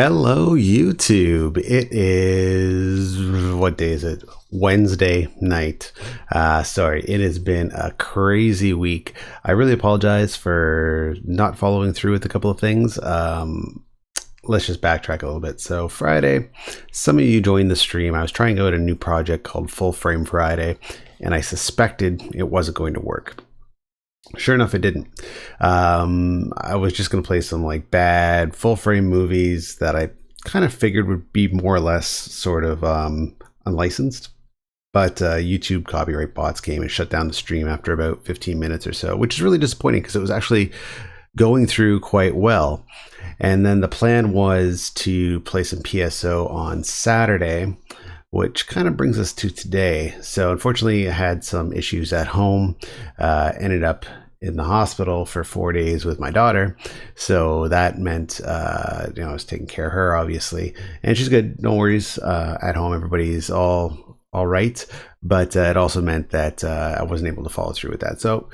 Hello, YouTube. It is, what day is it? Wednesday night. Sorry, it has been a crazy week. I really apologize for not following through with a couple of things. Let's just backtrack a little bit. So Friday, some of you joined the stream. I was trying out a new project called Full Frame Friday, and I suspected it wasn't going to work. Sure enough, it didn't. I was just going to play some like bad full frame movies that I kind of figured would be more or less sort of unlicensed. But YouTube copyright bots came and shut down the stream after about 15 minutes or so, which is really disappointing because it was actually going through quite well. And then the plan was to play some PSO on Saturday, which kind of brings us to today. So unfortunately, I had some issues at home, ended up in the hospital for 4 days with my daughter. So that meant, I was taking care of her, obviously, and she's good. No worries. At home, everybody's all right. But it also meant that I wasn't able to follow through with that. So,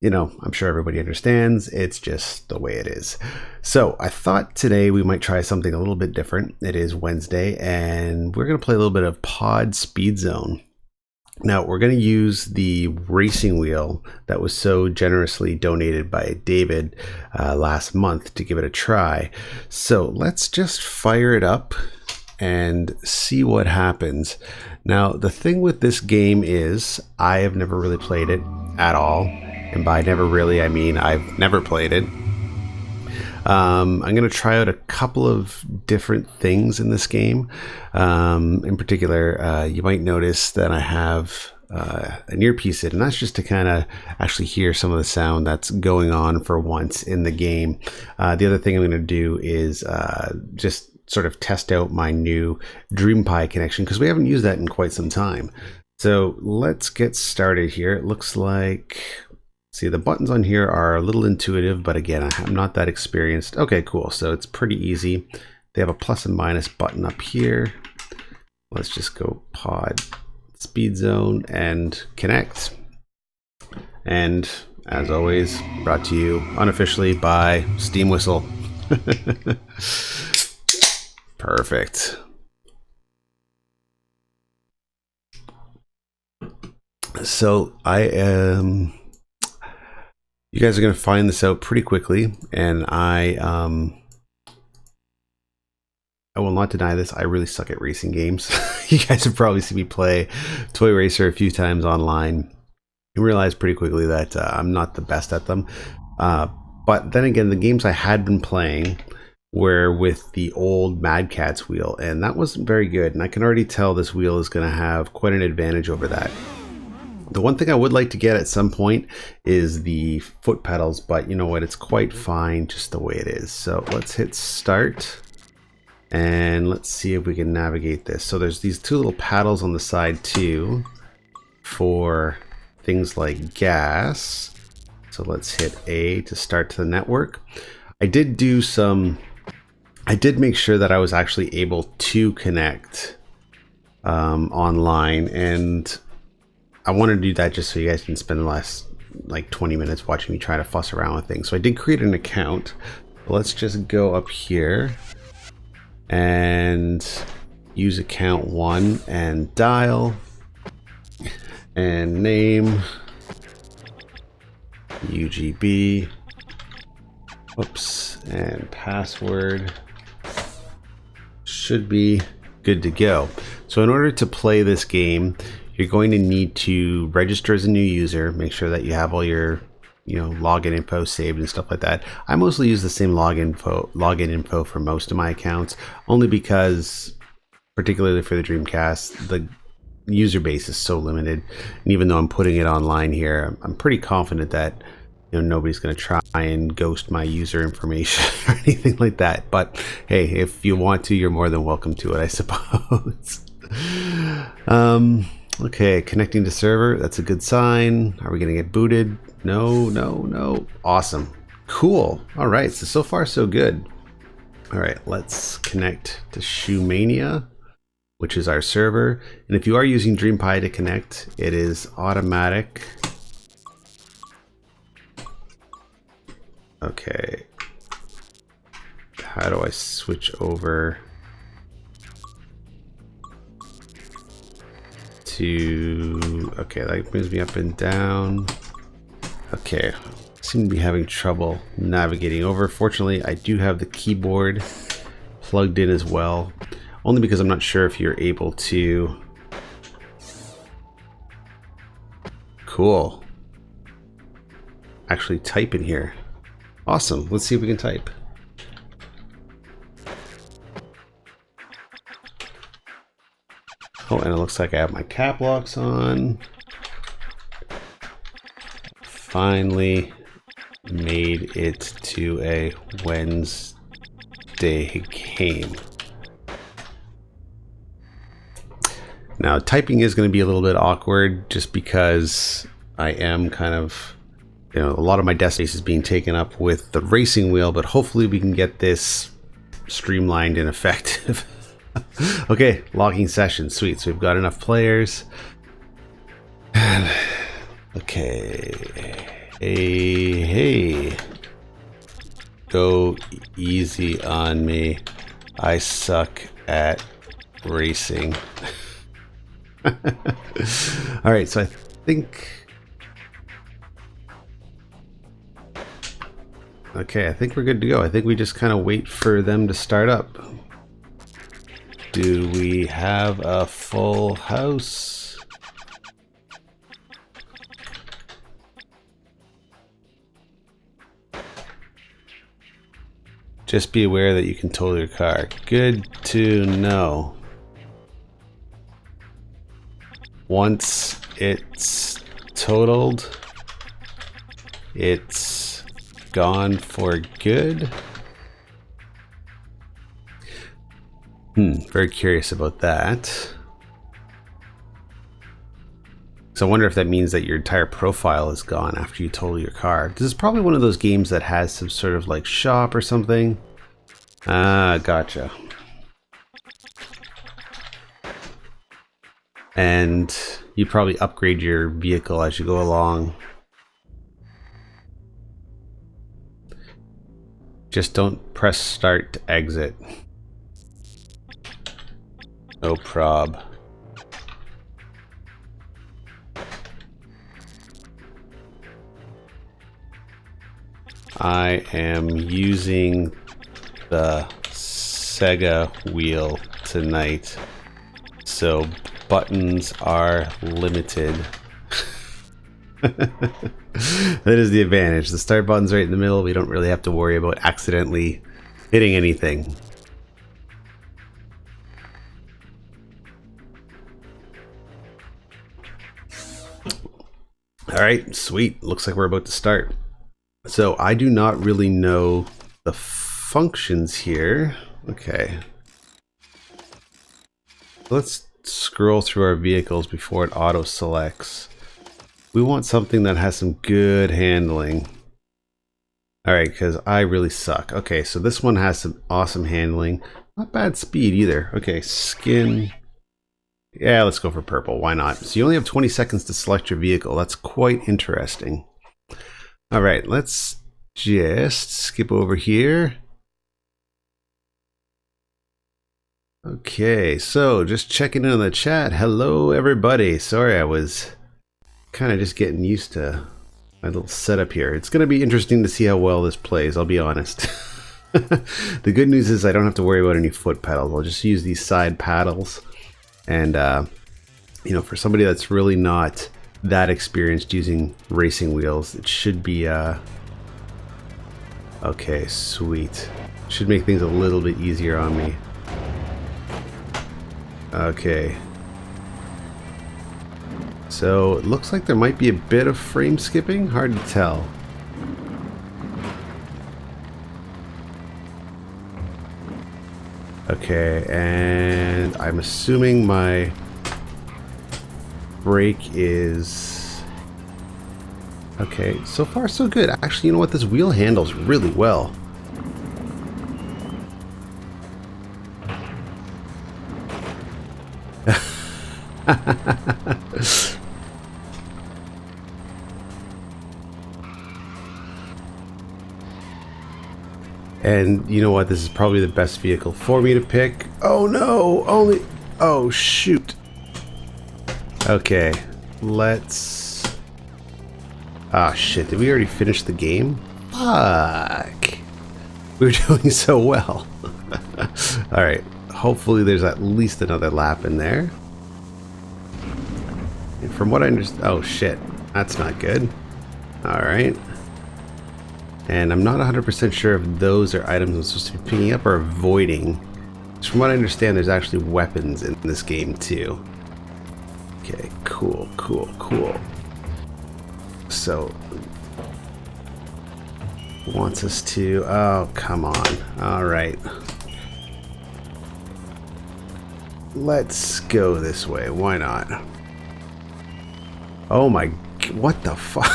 I'm sure everybody understands. It's just the way it is. So I thought today we might try something a little bit different. It is Wednesday, and we're going to play a little bit of Pod Speed Zone. Now, we're going to use the racing wheel that was so generously donated by David last month to give it a try. So let's just fire it up and see what happens. Now, the thing with this game is I have never really played it at all. And by never really, I mean I've never played it. I'm going to try out a couple of different things in this game. In particular, you might notice that I have an earpiece in, and that's just to kind of actually hear some of the sound that's going on for once in the game. The other thing I'm going to do is just sort of test out my new DreamPi connection, because we haven't used that in quite some time. So let's get started here. It looks like... See, the buttons on here are a little intuitive, but again, I'm not that experienced. Okay, cool. So it's pretty easy. They have a plus and minus button up here. Let's just go Pod Speed Zone and connect. And as always, brought to you unofficially by Steam Whistle. Perfect. So I am... You guys are going to find this out pretty quickly, and I will not deny this. I really suck at racing games. You guys have probably seen me play Toy Racer a few times online and realized pretty quickly that I'm not the best at them. But then again, the games I had been playing were with the old Mad Catz wheel, and that wasn't very good. And I can already tell this wheel is going to have quite an advantage over that. The one thing I would like to get at some point is the foot pedals, but you know what? It's quite fine just the way it is. So let's hit start and let's see if we can navigate this. So there's these two little paddles on the side too for things like gas. So let's hit A to start to the network. I did make sure that I was actually able to connect online, and I wanted to do that just so you guys can spend the last like 20 minutes watching me try to fuss around with things. So I did create an account. Let's just go up here and use account 1 and dial and name UGB. Oops, and password should be good to go. So in order to play this game, you're going to need to register as a new user, make sure that you have all your login info saved and stuff like that. I mostly use the same login info for most of my accounts, only because, particularly for the Dreamcast, the user base is so limited. And even though I'm putting it online here, I'm pretty confident that nobody's going to try and ghost my user information or anything like that. But hey, if you want to, you're more than welcome to it, I suppose. Okay, connecting to server. That's a good sign. Are we going to get booted? No. Awesome. Cool. All right. So far, so good. All right, let's connect to Shoemania, which is our server. And if you are using DreamPi to connect, it is automatic. Okay. how do I switch over to, okay, that moves me up and down. Okay, seem to be having trouble navigating over. Fortunately, I do have the keyboard plugged in as well, only because I'm not sure if you're able to. Cool. Actually type in here. Awesome. Let's see if we can type. Oh, and it looks like I have my cap locks on. Finally made it to a Wednesday game. Now, typing is going to be a little bit awkward just because I am kind of, a lot of my desk space is being taken up with the racing wheel, but hopefully we can get this streamlined and effective. Okay, logging session, sweet. So we've got enough players. Okay, hey, go easy on me. I suck at racing. All right, so I think, okay, I think we're good to go. I think we just kind of wait for them to start up. Do we have a full house? Just be aware that you can total your car. Good to know. Once it's totaled, it's gone for good. Very curious about that. So I wonder if that means that your entire profile is gone after you total your car. This is probably one of those games that has some sort of like shop or something. Ah, gotcha. And you probably upgrade your vehicle as you go along. Just don't press start to exit. No prob. I am using the Sega wheel tonight, so buttons are limited. That is the advantage. The start button's right in the middle. We don't really have to worry about accidentally hitting anything. All right, sweet. Looks like we're about to start. So I do not really know the functions here. Okay. Let's scroll through our vehicles before it auto selects. We want something that has some good handling. All right, because I really suck. Okay, so this one has some awesome handling. Not bad speed either. Okay, skin. Yeah, let's go for purple. Why not? So you only have 20 seconds to select your vehicle. That's quite interesting. All right, let's just skip over here. Okay, so just checking in on the chat. Hello, everybody. Sorry, I was kind of just getting used to my little setup here. It's going to be interesting to see how well this plays, I'll be honest. The good news is I don't have to worry about any foot pedals. I'll just use these side paddles. And, for somebody that's really not that experienced using racing wheels, it should be, okay, sweet. Should make things a little bit easier on me. Okay. So, it looks like there might be a bit of frame skipping. Hard to tell. Okay, and I'm assuming my brake is... Okay, so far so good. Actually, you know what? This wheel handles really well. And you know what? This is probably the best vehicle for me to pick. Oh no! Only... Oh shoot! Okay, let's... Ah shit, did we already finish the game? Fuck! We were doing so well. Alright, hopefully there's at least another lap in there. And from what I understand... Oh shit, that's not good. Alright. And I'm not 100% sure if those are items I'm supposed to be picking up or avoiding. From what I understand, there's actually weapons in this game too. Okay, cool, cool, cool. So, wants us to... Oh, come on. Alright. Let's go this way. Why not? Oh my... What the fuck?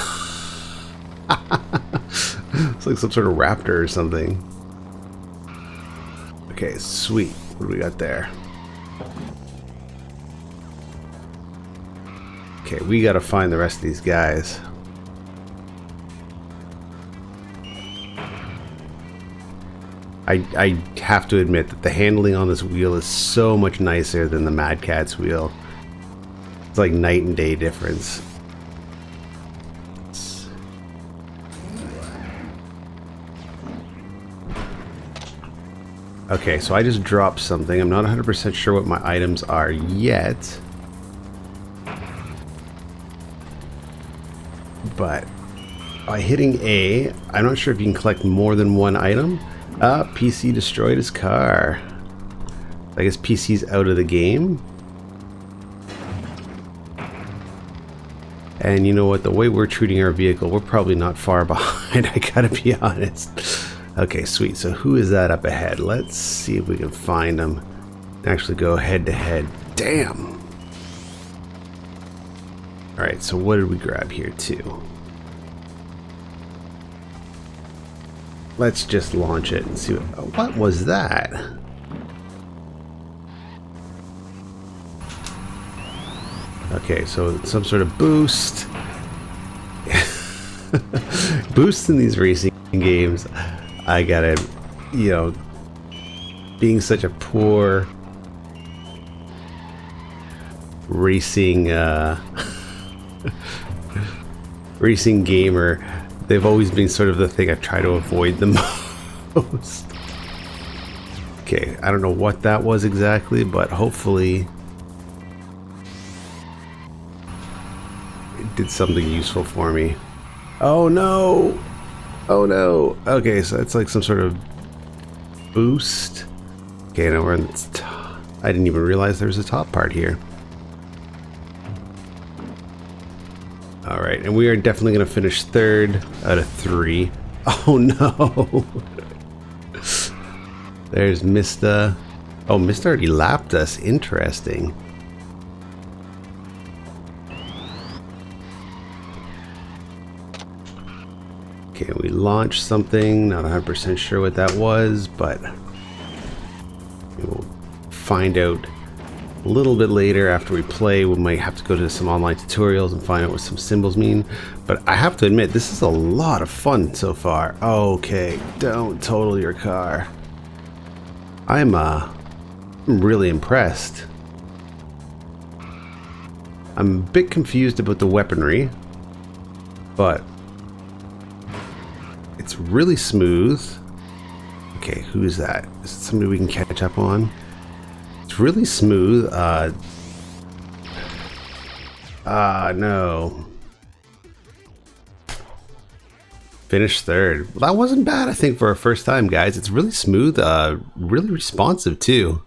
It's like some sort of raptor or something. Okay, sweet. What do we got there? Okay, we gotta find the rest of these guys. I have to admit that the handling on this wheel is so much nicer than the Mad Catz wheel. It's like night and day difference. Okay, so I just dropped something. I'm not 100% sure what my items are yet. But by hitting A, I'm not sure if you can collect more than one item. PC destroyed his car. I guess PC's out of the game. And you know what? The way we're treating our vehicle, we're probably not far behind, I gotta be honest. Okay, sweet. So who is that up ahead? Let's see if we can find him. Actually go head to head. Damn! Alright, so what did we grab here too? Let's just launch it and see what was that? Okay, so some sort of boost. Boosts in these racing games, I gotta, you know, being such a poor racing racing gamer, they've always been sort of the thing I try to avoid the most. Okay, I don't know what that was exactly, but hopefully it did something useful for me. Oh no! Oh no! Okay, so it's like some sort of boost. Okay, now we're in the top. I didn't even realize there was a top part here. Alright, and we are definitely going to finish third out of 3. Oh no! There's Mista. Oh, Mista already lapped us. Interesting. Okay, we launched something. Not 100% sure what that was, but we'll find out a little bit later after we play. We might have to go to some online tutorials and find out what some symbols mean. But I have to admit, this is a lot of fun so far. Okay, don't total your car. I'm really impressed. I'm a bit confused about the weaponry, but it's really smooth. Okay, who is that? Is it somebody we can catch up on? It's really smooth. No. Finished third. Well, that wasn't bad, I think, for our first time, guys. It's really smooth, really responsive, too.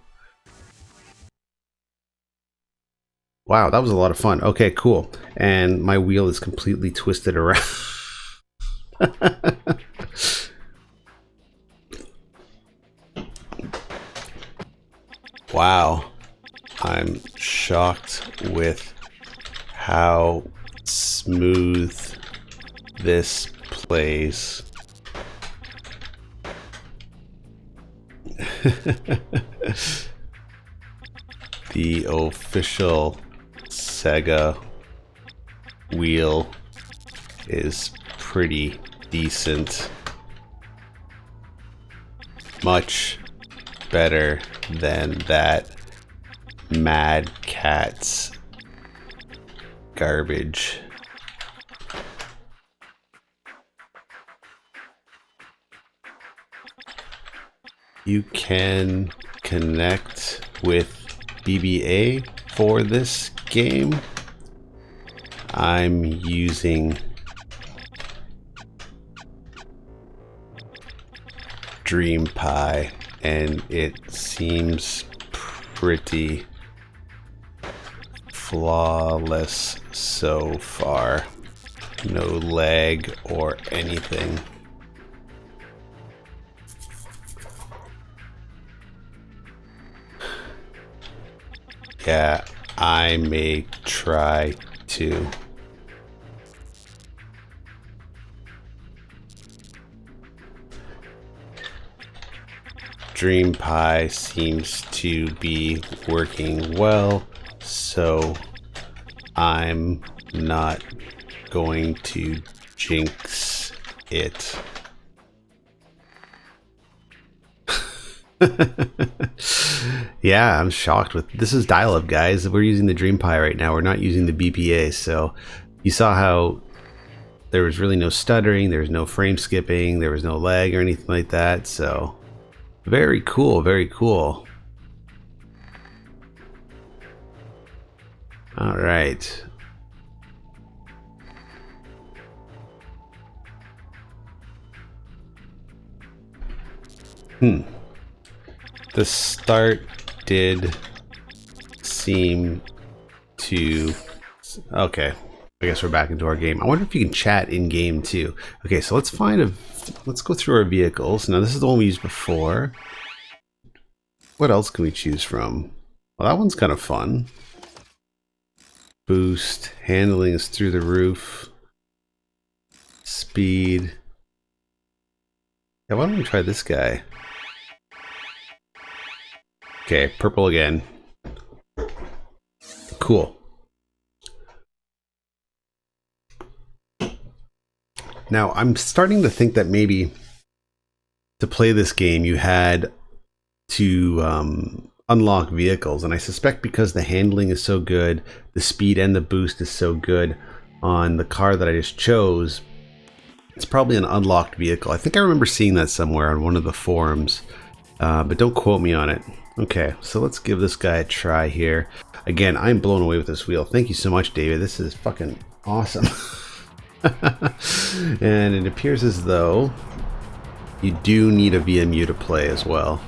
Wow, that was a lot of fun. Okay, cool. And my wheel is completely twisted around. Wow. I'm shocked with how smooth this plays. The official Sega wheel is pretty decent. much better than that Mad Catz garbage. You can connect with BBA for this game. I'm using DreamPi and it seems pretty flawless so far. No lag or anything. Yeah, I may try to. DreamPi seems to be working well, so I'm not going to jinx it. Yeah, I'm shocked with this. Is dial-up, guys. We're using the DreamPi right now. We're not using the BPA. So you saw how there was really no stuttering, there was no frame skipping, there was no lag or anything like that. So very cool, very cool. All right. The start did seem to... Okay, I guess we're back into our game. I wonder if you can chat in game too. Okay, so let's go through our vehicles. Now this is the one we used before. What else can we choose from? Well, that one's kind of fun. Boost, handling is through the roof. Speed. Yeah, why don't we try this guy? Okay, purple again. Cool. Now, I'm starting to think that maybe to play this game, you had to unlock vehicles. And I suspect because the handling is so good, the speed and the boost is so good on the car that I just chose, it's probably an unlocked vehicle. I think I remember seeing that somewhere on one of the forums, but don't quote me on it. Okay, so let's give this guy a try here. Again, I'm blown away with this wheel. Thank you so much, David. This is fucking awesome. And it appears as though you do need a VMU to play as well.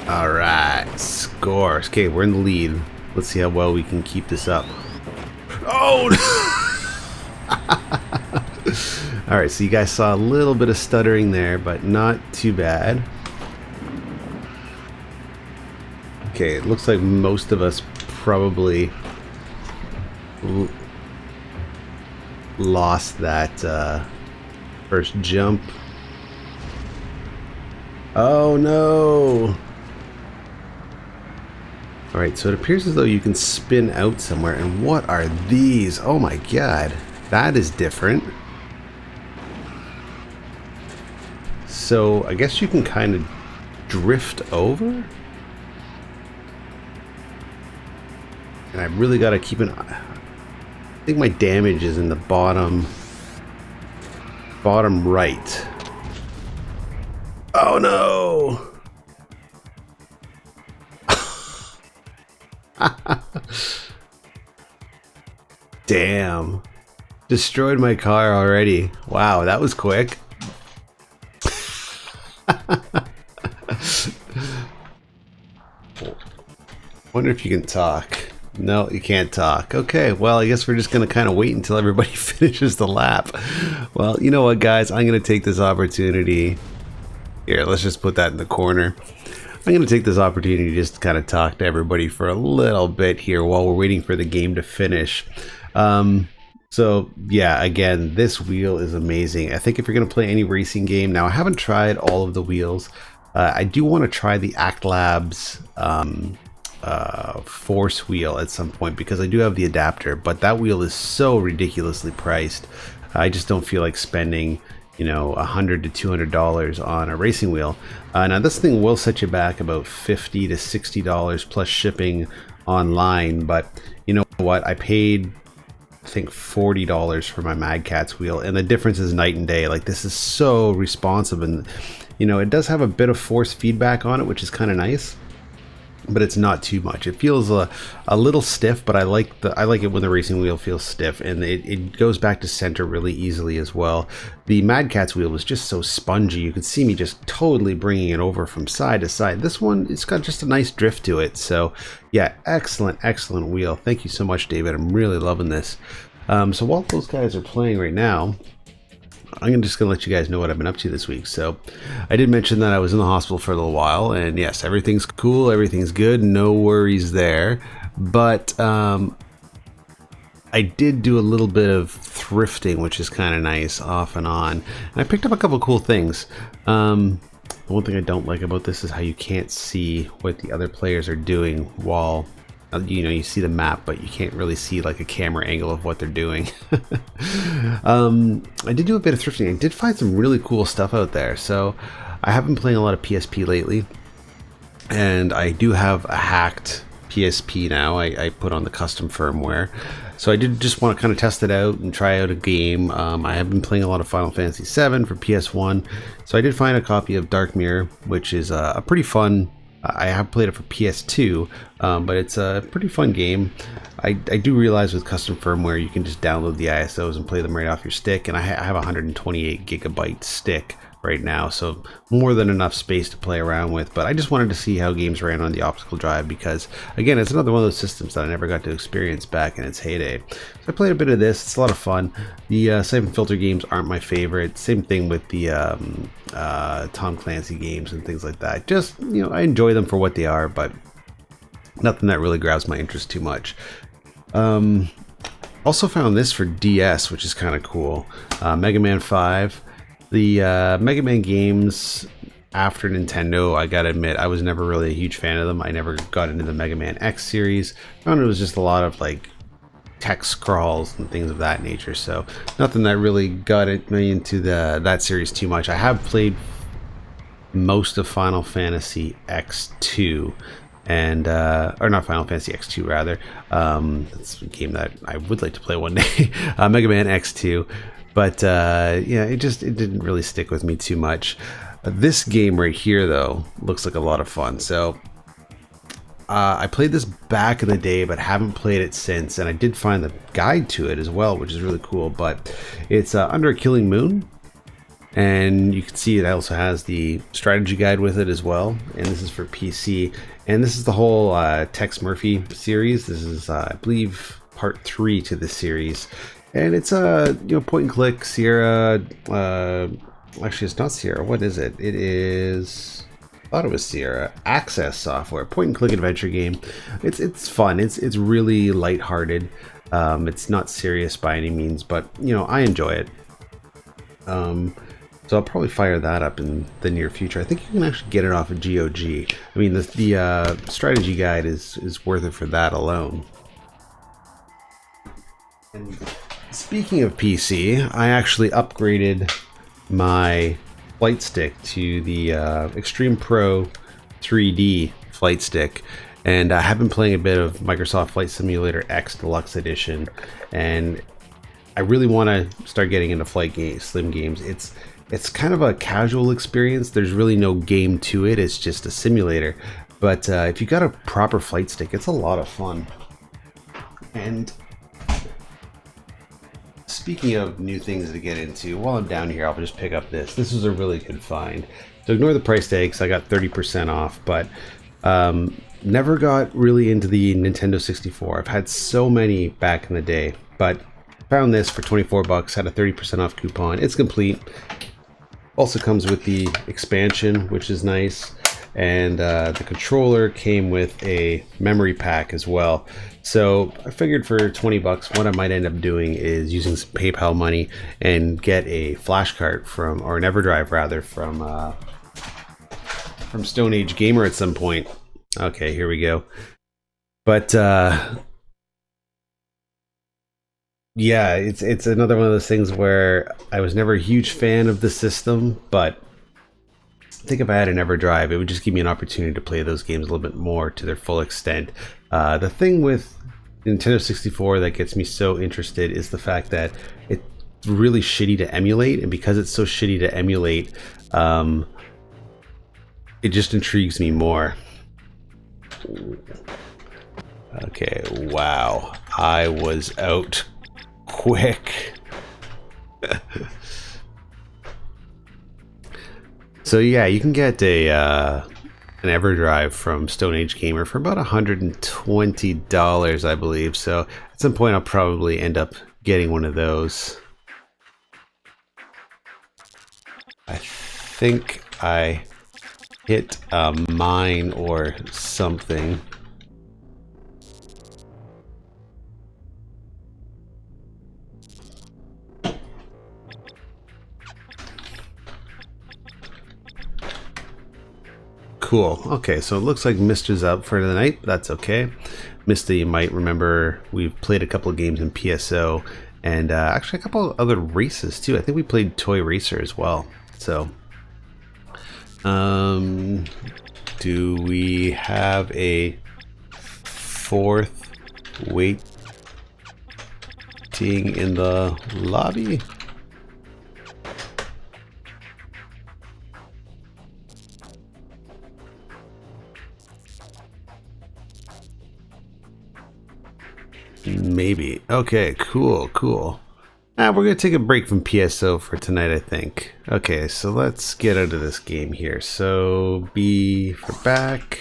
Alright, scores. Okay, we're in the lead. Let's see how well we can keep this up. Oh! Alright, so you guys saw a little bit of stuttering there, but not too bad. Okay, it looks like most of us probably lost that first jump. Oh no! Alright, so it appears as though you can spin out somewhere. And what are these? Oh my god, that is different. So I guess you can kind of drift over? And I really got to keep an eye. I think my damage is in the bottom right. Oh no! Damn. Destroyed my car already. Wow, that was quick. Wonder if you can talk. No, you can't talk. Okay, well, I guess we're just going to kind of wait until everybody finishes the lap. Well, you know what, guys? I'm going to take this opportunity. Here, let's just put that in the corner. I'm going to take this opportunity to just kind of talk to everybody for a little bit here while we're waiting for the game to finish. So, yeah, again, this wheel is amazing. I think if you're going to play any racing game... Now, I haven't tried all of the wheels. I do want to try the Act Labs... force wheel at some point because I do have the adapter, but that wheel is so ridiculously priced. I just don't feel like spending, you know, $100 to $200 on a racing wheel. Now this thing will set you back about $50 to $60 plus shipping online, but you know what? I paid, I think, $40 for my Mad Catz wheel, and the difference is night and day. Like, this is so responsive, and you know, it does have a bit of force feedback on it, which is kind of nice, but it's not too much. It feels a little stiff, but I like it when the racing wheel feels stiff, and it goes back to center really easily as well. The Mad Catz wheel was just so spongy. You could see me just totally bringing it over from side to side. This one, it's got just a nice drift to it. So yeah, excellent wheel. Thank you so much, David. I'm really loving this. So while those guys are playing right now, I'm just going to let you guys know what I've been up to this week. So I did mention that I was in the hospital for a little while, and yes, everything's cool, everything's good, no worries there. But I did do a little bit of thrifting, which is kind of nice, off and on. And I picked up a couple cool things. The one thing I don't like about this is how you can't see what the other players are doing while, you know, you see the map, but you can't really see like a camera angle of what they're doing. I did do a bit of thrifting. I did find some really cool stuff out there. So I have been playing a lot of PSP lately, and I do have a hacked PSP now. I put on the custom firmware. So I did just want to kind of test it out and try out a game. I have been playing a lot of Final Fantasy VII for PS1. So I did find a copy of Dark Mirror, which is a pretty fun. I have played it for PS2, but it's a pretty fun game. I do realize with custom firmware you can just download the ISOs and play them right off your stick, and I have a 128 gigabyte stick right now, so more than enough space to play around with. But I just wanted to see how games ran on the optical drive, because again, it's another one of those systems that I never got to experience back in its heyday. So I played a bit of this. It's a lot of fun. The Siphon Filter games aren't my favorite. Same thing with the Tom Clancy games and things like that. Just, you know, I enjoy them for what they are, but nothing that really grabs my interest too much. Also found this for DS, which is kind of cool. Mega Man 5. The Mega Man games after Nintendo, I gotta admit, I was never really a huge fan of them. I never got into the Mega Man X series. I found it was just a lot of like text scrawls and things of that nature, so nothing that really got me into that series too much. I have played most of Final Fantasy X2, and or not Final Fantasy X2 rather. It's a game that I would like to play one day. Mega Man X2. But yeah, it didn't really stick with me too much. This game right here, though, looks like a lot of fun. So I played this back in the day, but haven't played it since. And I did find the guide to it as well, which is really cool. But it's Under a Killing Moon. And you can see it also has the strategy guide with it as well. And this is for PC. And this is the whole Tex Murphy series. This is, I believe, part 3 to this series. And it's a point and click Sierra. Actually, it's not Sierra. What is it? It is. I thought it was Sierra. Access Software point and click adventure game. It's fun. It's really lighthearted. It's not serious by any means, but you know, I enjoy it. So I'll probably fire that up in the near future. I think you can actually get it off of GOG. I mean, the strategy guide is worth it for that alone. And speaking of PC, I actually upgraded my flight stick to the Extreme Pro 3D flight stick, and I have been playing a bit of Microsoft Flight Simulator X Deluxe Edition, and I really want to start getting into sim games. It's kind of a casual experience. There's really no game to it. It's just a simulator. But if you got a proper flight stick, it's a lot of fun. And speaking of new things to get into, while I'm down here, I'll just pick up this. This was a really good find. So ignore the price tag, because I got 30% off, but never got really into the Nintendo 64. I've had so many back in the day, but found this for 24 bucks, had a 30% off coupon. It's complete. Also comes with the expansion, which is nice, and the controller came with a memory pack as well. So I figured for 20 bucks, what I might end up doing is using some PayPal money and get a flash card or an EverDrive rather, from Stone Age Gamer at some point. Okay, here we go. But Yeah, it's another one of those things where I was never a huge fan of the system, but I think if I had an EverDrive, it would just give me an opportunity to play those games a little bit more to their full extent. The thing with Nintendo 64 that gets me so interested is the fact that it's really shitty to emulate, and because it's so shitty to emulate, it just intrigues me more. Okay, wow, I was out quick. So yeah, you can get an EverDrive from Stone Age Gamer for about $120, I believe. So at some point, I'll probably end up getting one of those. I think I hit a mine or something. Cool. Okay, so it looks like Mister's up for the night. That's okay. Mister, you might remember we've played a couple of games in PSO, and actually a couple of other races too. I think we played Toy Racer as well. So, do we have a fourth waiting in the lobby? Maybe. Okay, cool. We're gonna take a break from PSO for tonight, I think. Okay, so let's get out of this game here. So B for back.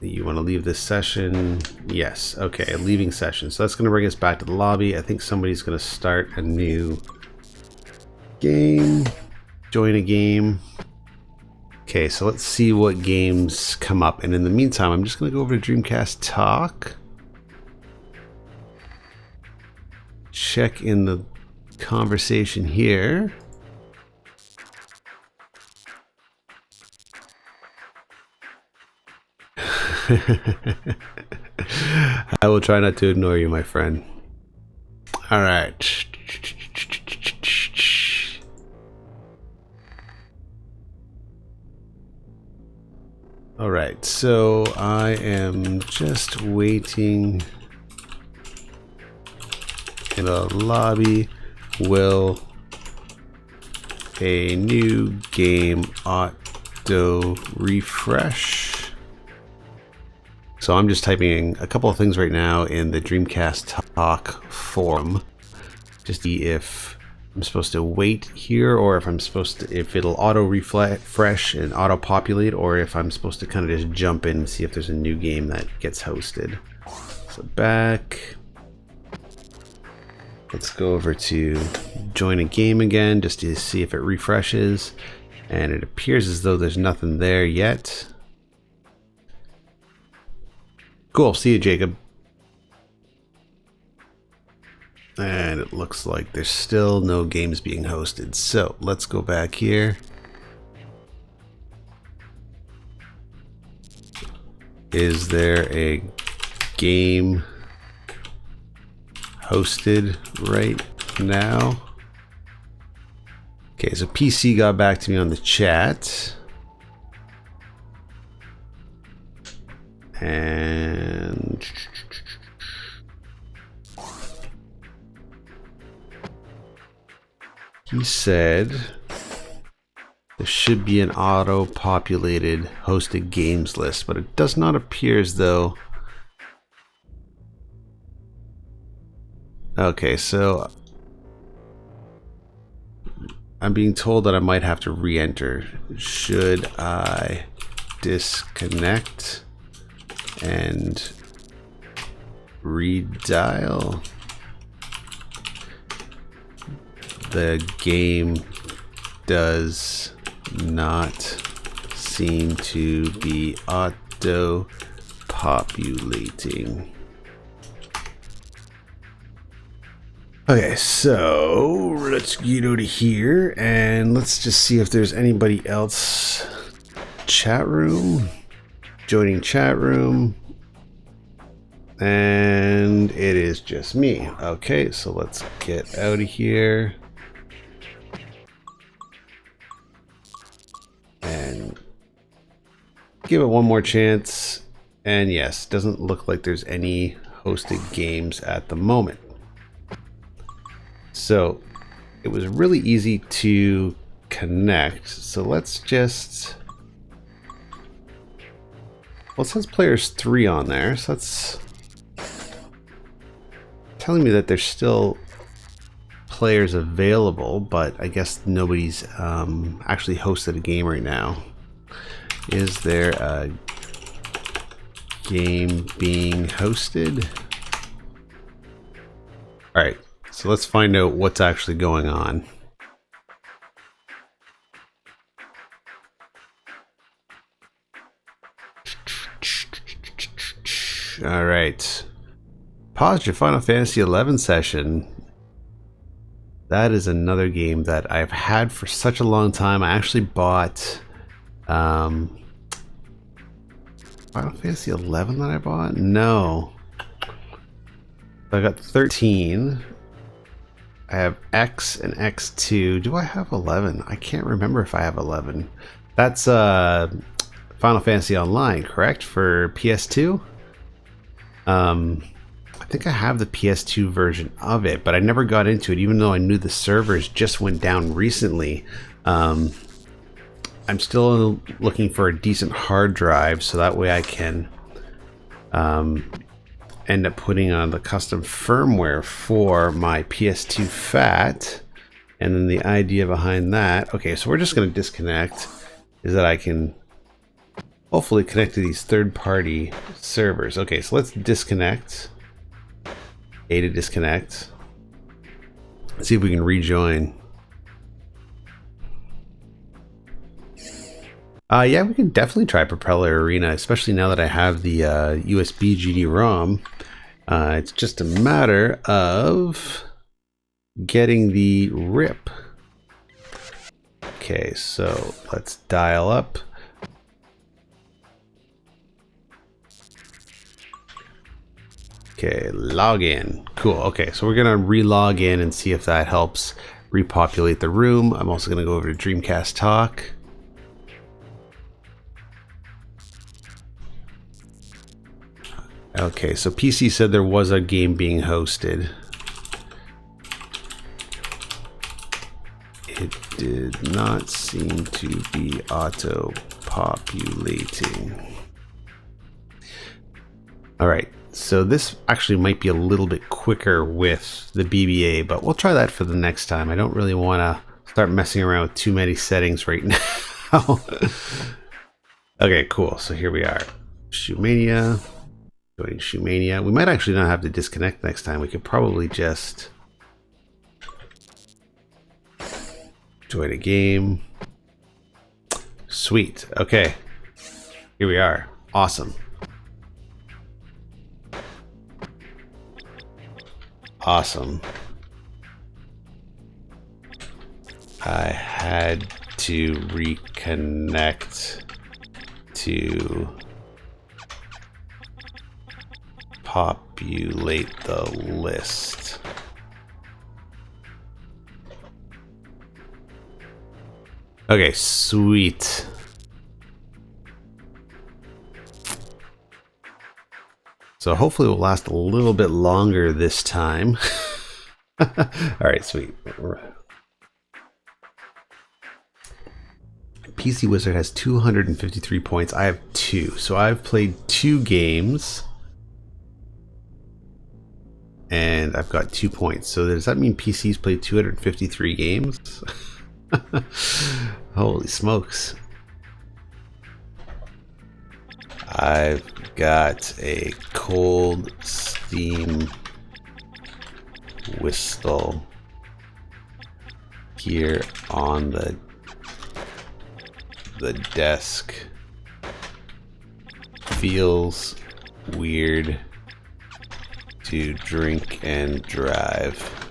You want to leave this session? Yes. Okay, leaving session. So that's gonna bring us back to the lobby. I think somebody's gonna start a new game. Join a game. Okay, so let's see what games come up. And in the meantime, I'm just going to go over to Dreamcast Talk. Check in the conversation here. I will try not to ignore you, my friend. All right. Alright, so I am just waiting in the lobby. Will a new game auto refresh? So I'm just typing a couple of things right now in the Dreamcast Talk forum just to see if I'm supposed to wait here, or if I'm supposed to, if it'll auto refresh and auto populate, or if I'm supposed to kind of just jump in and see if there's a new game that gets hosted. So back. Let's go over to join a game again just to see if it refreshes. And it appears as though there's nothing there yet. Cool. See you, Jacob. And it looks like there's still no games being hosted. So let's go back here. Is there a game hosted right now? Okay, so PC got back to me on the chat. And he said there should be an auto-populated hosted games list, but it does not appear as though... Okay, so I'm being told that I might have to re-enter. Should I disconnect and redial? The game does not seem to be auto-populating. Okay, so let's get out of here and let's just see if there's anybody else. Chat room. joining chat room. And it is just me. Okay, so let's get out of here. And give it one more chance. And yes, doesn't look like there's any hosted games at the moment. So it was really easy to connect. So let's just... Well, it says players 3 on there, so that's telling me that there's still players available, but I guess nobody's actually hosted a game right now. Is there a game being hosted? All right, so let's find out what's actually going on. All right. Pause your Final Fantasy XI session. That is another game that I've had for such a long time. I actually bought Final Fantasy XI that I bought? No. I got 13. I have X and X2. Do I have 11? I can't remember if I have 11. That's Final Fantasy Online, correct? For PS2? I think I have the PS2 version of it, but I never got into it, even though I knew the servers just went down recently. I'm still looking for a decent hard drive, so that way I can end up putting on the custom firmware for my PS2 FAT. And then the idea behind that, okay, so we're just going to disconnect, is that I can hopefully connect to these third-party servers. Okay, so let's disconnect. A to disconnect. Let's see if we can rejoin. Yeah, we can definitely try Propeller Arena, especially now that I have the USB GD-ROM. It's just a matter of getting the RIP. Okay, so let's dial up. Okay, log in. Cool. Okay, so we're gonna re-log in and see if that helps repopulate the room. I'm also gonna go over to Dreamcast Talk. Okay, so PC said there was a game being hosted. It did not seem to be auto-populating. All right. So this actually might be a little bit quicker with the BBA, but we'll try that for the next time. I don't really want to start messing around with too many settings right now. Okay, cool. So here we are. Shoemania. Join Shoemania. We might actually not have to disconnect next time. We could probably just join a game. Sweet. Okay. Here we are. Awesome. Awesome. I had to reconnect to populate the list. Okay, sweet. So hopefully it will last a little bit longer this time. All right, sweet. PC Wizard has 253 points. I have 2. So I've played 2 games. And I've got 2 points. So does that mean PC's played 253 games? Holy smokes. I've got a cold steam whistle here on the desk. Feels weird to drink and drive.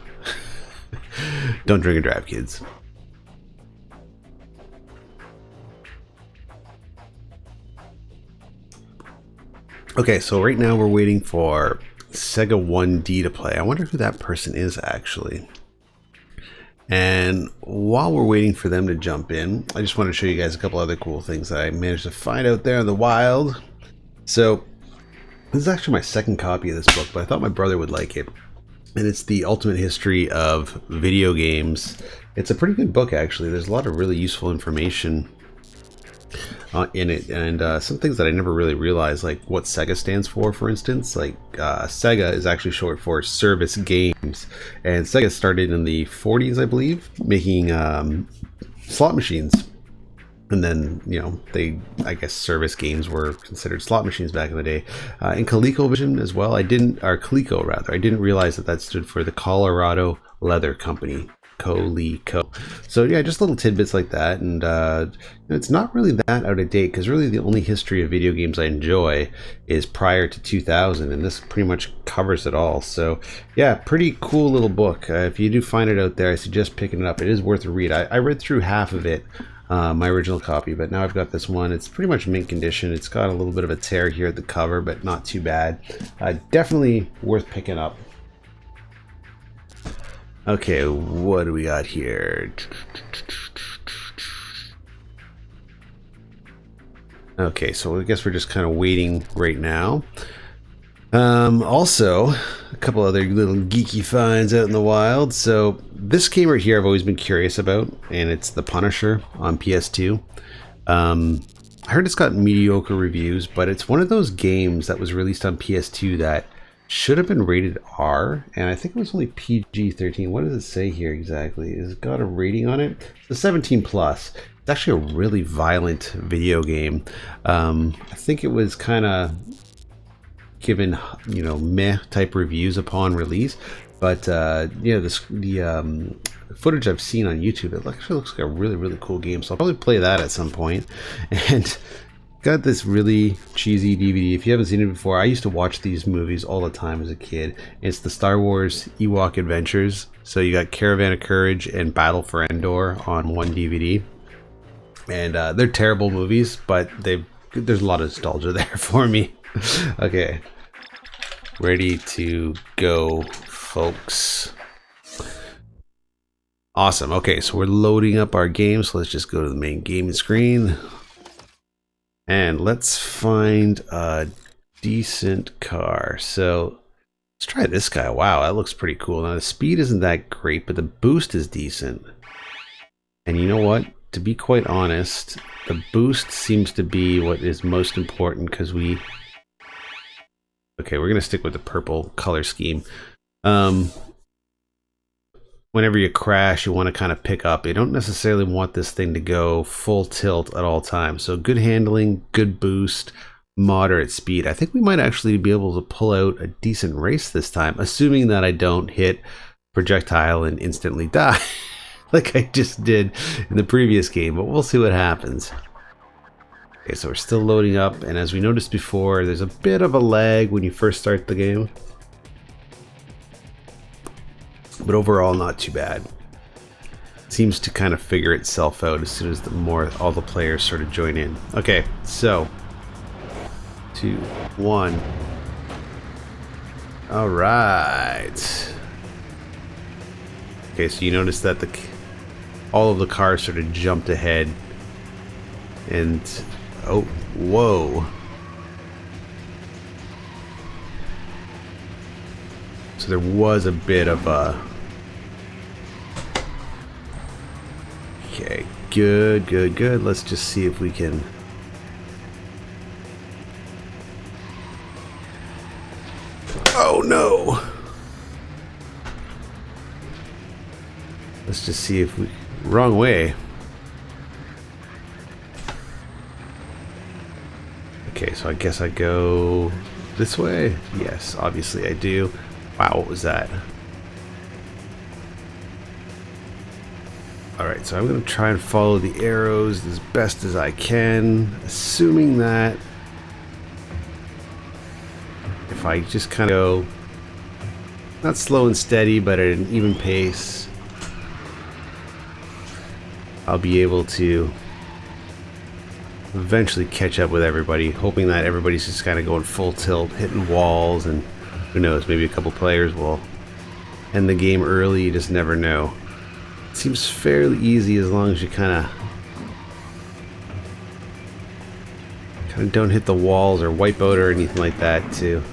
Don't drink and drive, kids. Okay, so right now we're waiting for Sega 1D to play. I wonder who that person is actually. And while we're waiting for them to jump in, I just want to show you guys a couple other cool things that I managed to find out there in the wild. So this is actually my second copy of this book, but I thought my brother would like it. And it's The Ultimate History of Video Games. It's a pretty good book, actually. There's a lot of really useful information in it, and some things that I never really realized, like what Sega stands for instance. Like Sega is actually short for Service Games, and Sega started in the 40s, I believe, making slot machines. And then, you know, I guess service games were considered slot machines back in the day. In ColecoVision as well, I didn't realize that stood for the Colorado Leather Company. Coleco. So yeah, just little tidbits like that, and it's not really that out of date, because really the only history of video games I enjoy is prior to 2000, and this pretty much covers it all. So yeah, pretty cool little book. If you do find it out there, I suggest picking it up. It is worth a read. I read through half of it, my original copy, but now I've got this one. It's pretty much mint condition. It's got a little bit of a tear here at the cover, but not too bad. Definitely worth picking up. Okay, what do we got here? Okay, so I guess we're just kind of waiting right now. Also, a couple other little geeky finds out in the wild. So this game right here I've always been curious about, and it's The Punisher on PS2. I heard it's got mediocre reviews, but it's one of those games that was released on PS2 that should have been rated R, and I think it was only PG-13. What does it say here exactly? Is it got a rating on it? It's a 17 plus. It's actually a really violent video game. I think it was kind of given, you know, meh type reviews upon release, but yeah, the footage I've seen on YouTube, it actually looks like a really cool game. So I'll probably play that at some point. And got this really cheesy DVD. If you haven't seen it before, I used to watch these movies all the time as a kid. It's the Star Wars Ewok Adventures. So you got Caravan of Courage and Battle for Endor on one DVD. And they're terrible movies, but there's a lot of nostalgia there for me. Okay. Ready to go, folks. Awesome. Okay, so we're loading up our game. So let's just go to the main gaming screen. And let's find a decent car. So let's try this guy. Wow, that looks pretty cool. Now the speed isn't that great, but the boost is decent. And you know what? To be quite honest, the boost seems to be what is most important, because okay, we're going to stick with the purple color scheme. Whenever you crash, you want to kind of pick up. You don't necessarily want this thing to go full tilt at all times. So good handling, good boost, moderate speed. I think we might actually be able to pull out a decent race this time, assuming that I don't hit projectile and instantly die like I just did in the previous game, but we'll see what happens. Okay, so we're still loading up, and as we noticed before, there's a bit of a lag when you first start the game. But overall, not too bad. Seems to kind of figure itself out as soon as all the players sort of join in. Okay, so 2, 1. All right. Okay, so you notice that all of the cars sort of jumped ahead, and oh, whoa. So there was a bit of a... Okay, good. Let's just see if we can... Oh no! Let's just see if we... Wrong way. Okay, so I guess I go this way? Yes, obviously I do. Wow, what was that? Alright, so I'm going to try and follow the arrows as best as I can, assuming that if I just kind of go, not slow and steady, but at an even pace, I'll be able to eventually catch up with everybody, hoping that everybody's just kind of going full tilt, hitting walls, and who knows, maybe a couple players will end the game early. You just never know. It seems fairly easy as long as you kind of don't hit the walls or wipe out or anything like that to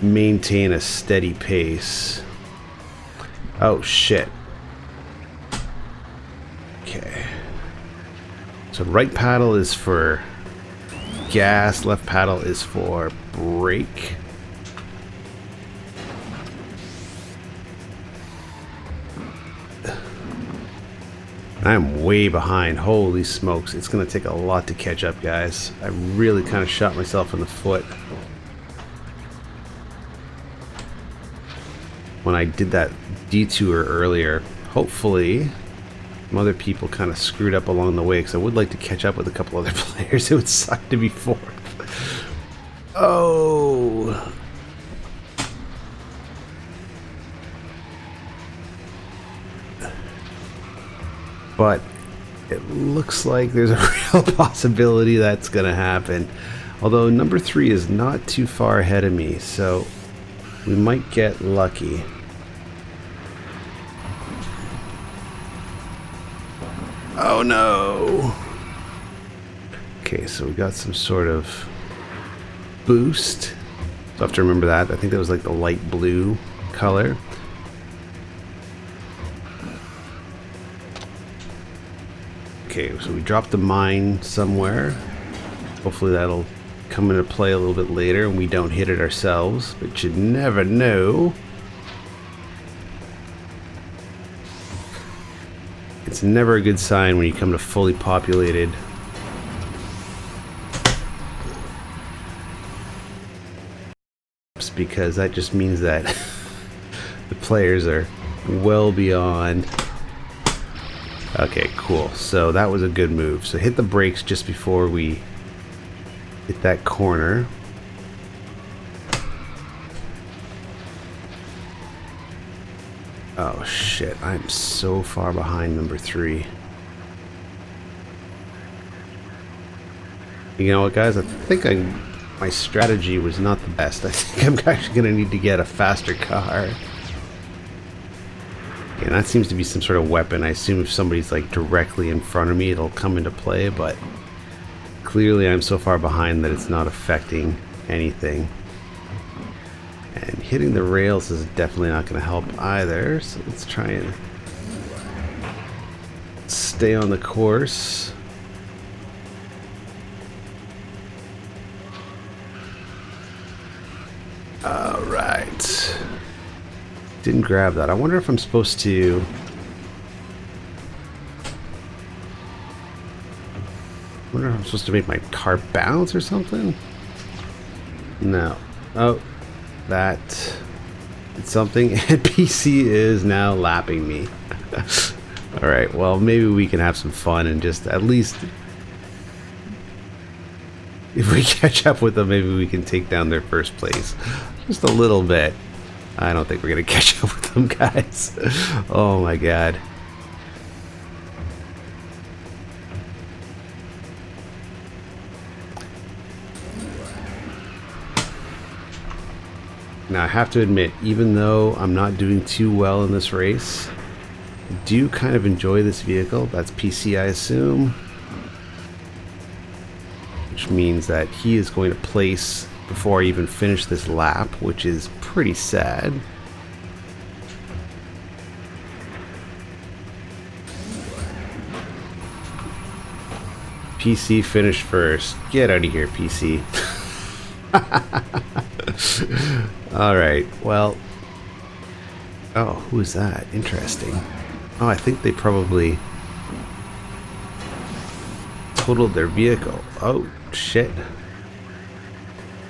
maintain a steady pace. Oh shit. Okay. So right paddle is for gas, left paddle is for brake. I'm way behind. Holy smokes. It's going to take a lot to catch up, guys. I really kind of shot myself in the foot when I did that detour earlier. Hopefully some other people kind of screwed up along the way, because I would like to catch up with a couple other players. It would suck to be fourth. Oh. But it looks like there's a real possibility that's going to happen. Although number 3 is not too far ahead of me, so we might get lucky. Oh no! Okay, so we got some sort of boost. So I have to remember that. I think that was like the light blue color. Okay, so we dropped the mine somewhere. Hopefully that'll come into play a little bit later and we don't hit it ourselves, but you never know. It's never a good sign when you come to fully populated because that just means that the players are well beyond. Okay, cool. So that was a good move. So hit the brakes just before we hit that corner. Oh shit, I'm so far behind number 3. You know what, guys? I think my strategy was not the best. I think I'm actually going to need to get a faster car. And that seems to be some sort of weapon. I assume if somebody's like directly in front of me, it'll come into play, but clearly I'm so far behind that it's not affecting anything. And hitting the rails is definitely not going to help either, so let's try and stay on the course. Alright. Didn't grab that. I wonder if I'm supposed to... I wonder if I'm supposed to make my car bounce or something? No. Oh. That did something, and PC is now lapping me. Alright, well, maybe we can have some fun and just at least... if we catch up with them, maybe we can take down their first place. Just a little bit. I don't think we're going to catch up with them, guys. Oh my god. Now I have to admit, even though I'm not doing too well in this race, I do kind of enjoy this vehicle. That's PC, I assume. Which means that he is going to place before I even finish this lap, which is pretty sad. PC finished first. Get out of here, PC. Alright, well... oh, who is that? Interesting. Oh, I think they probably totaled their vehicle. Oh, shit.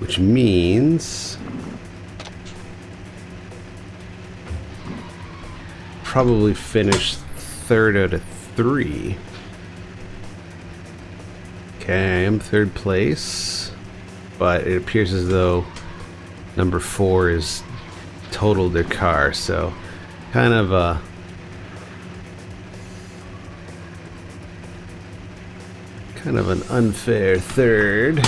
Which means... probably finished 3rd out of 3. Okay, I am 3rd place. But it appears as though number 4 is totaled their car, so kind of Kind of an unfair third.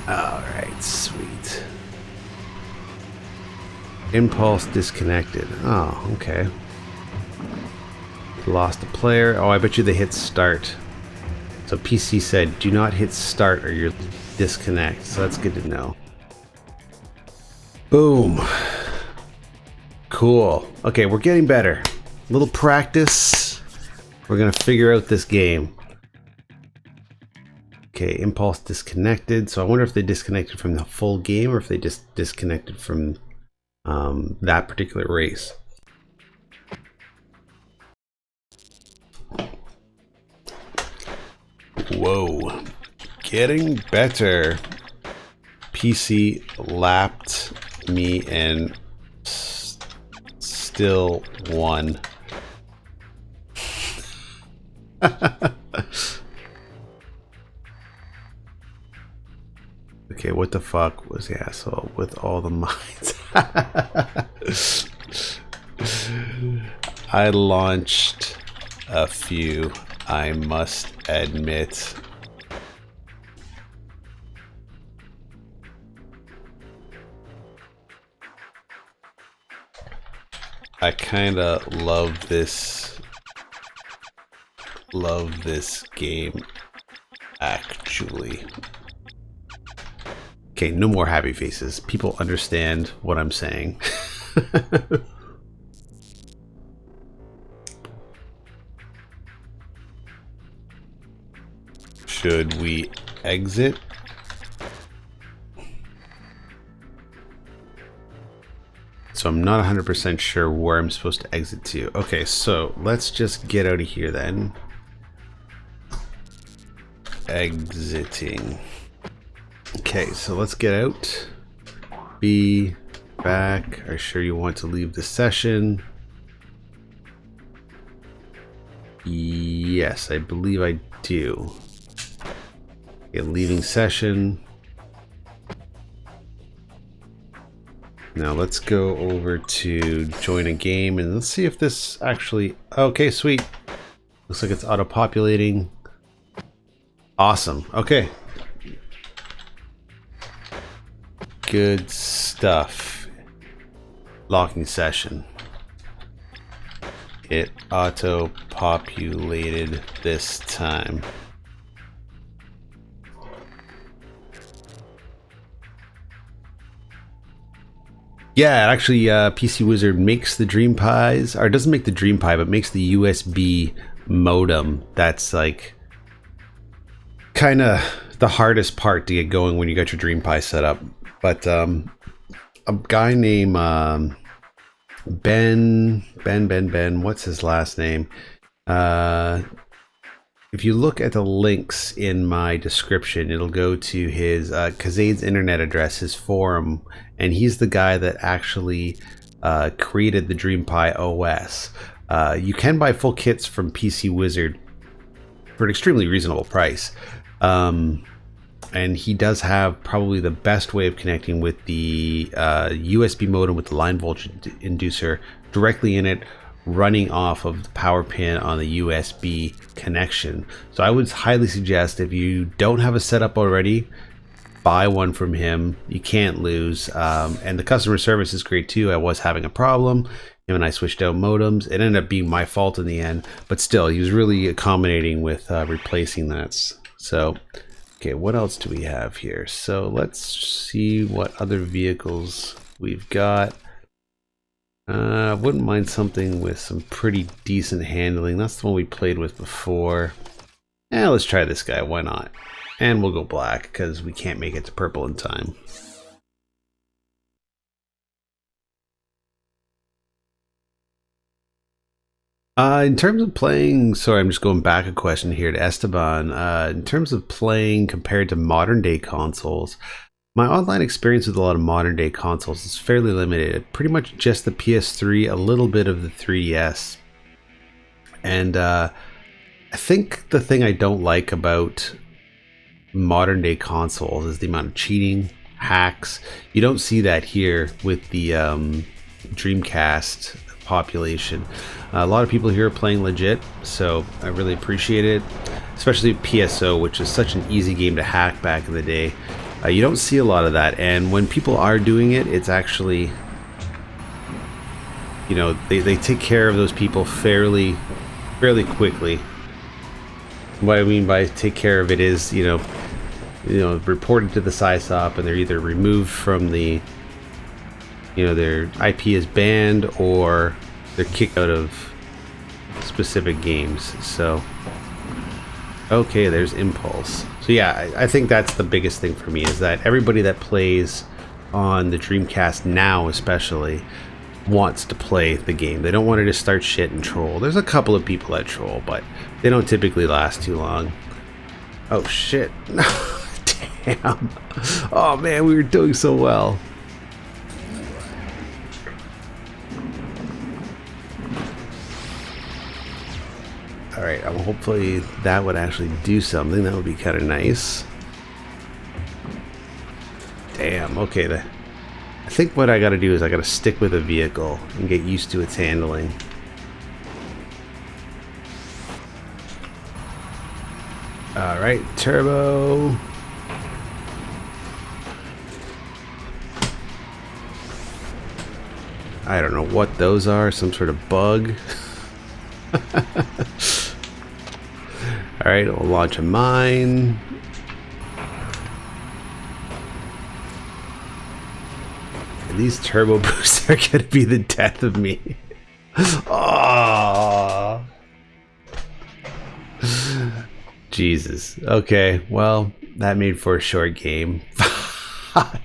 Alright, sweet. Impulse disconnected. Oh, okay. Lost a player. Oh, I bet you they hit start. So PC said, do not hit start or you'll disconnect. So that's good to know. Boom. Cool. Okay, we're getting better. A little practice. We're gonna figure out this game. Okay, impulse disconnected. So I wonder if they disconnected from the full game or if they just disconnected from that particular race. Whoa, getting better. PC lapped me and still won. Okay, what the fuck was the asshole with all the mines? I launched a few, I must admit. I kinda love this game, actually. Okay, no more happy faces. People understand what I'm saying. Should we exit? So I'm not 100% sure where I'm supposed to exit to. Okay, so let's just get out of here then. Exiting. Okay, so let's get out. Be back. Are you sure you want to leave the session? Yes, I believe I do. Okay, leaving session. Now let's go over to join a game and let's see if this actually... Okay, sweet. Looks like it's auto-populating. Awesome. Okay. Good stuff. Locking session. It auto-populated this time. Yeah, actually, PC Wizard makes the DreamPis, or doesn't make the DreamPi, but makes the USB modem. That's like kind of the hardest part to get going when you got your DreamPi set up. But a guy named Ben, what's his last name? If you look at the links in my description, it'll go to his Kazade's internet address, his forum, and he's the guy that actually created the DreamPi OS. You can buy full kits from PC Wizard for an extremely reasonable price. And he does have probably the best way of connecting with the USB modem with the line voltage inducer directly in it, running off of the power pin on the USB connection. So I would highly suggest, if you don't have a setup already, buy one from him. You can't lose. And the customer service is great too. I was having a problem. Him and I switched out modems. It ended up being my fault in the end, but still, he was really accommodating with replacing that. So, okay, what else do we have here? So let's see what other vehicles we've got. I wouldn't mind something with some pretty decent handling. That's the one we played with before. Let's try this guy. Why not? And we'll go black because we can't make it to purple in time. In terms of playing, sorry, I'm just going back a question here to Esteban. In terms of playing compared to modern day consoles, my online experience with a lot of modern day consoles is fairly limited. Pretty much just the PS3, a little bit of the 3DS. And I think the thing I don't like about modern day consoles is the amount of cheating, hacks. You don't see that here with the Dreamcast population. A lot of people here are playing legit, so I really appreciate it, especially PSO, which is such an easy game to hack back in the day. You don't see a lot of that, and when people are doing it, it's actually, you know, they take care of those people fairly quickly. What I mean by take care of it is, you know, reported to the SISOP, and they're either removed from the, you know, their IP is banned or they're kicked out of specific games. So, okay, there's Impulse. So yeah, I think that's the biggest thing for me, is that everybody that plays on the Dreamcast Now especially wants to play the game. They don't want to just start shit and troll. There's a couple of people that troll, but they don't typically last too long. Oh shit. Damn. Oh man, we were doing so well. Alright, hopefully that would actually do something. That would be kind of nice. Damn, okay. I think what I gotta do is I gotta stick with a vehicle and get used to its handling. Alright, turbo. I don't know what those are, some sort of bug. Alright, we'll launch a mine. And these turbo boosts are gonna be the death of me. Oh, Jesus. Okay, well, that made for a short game.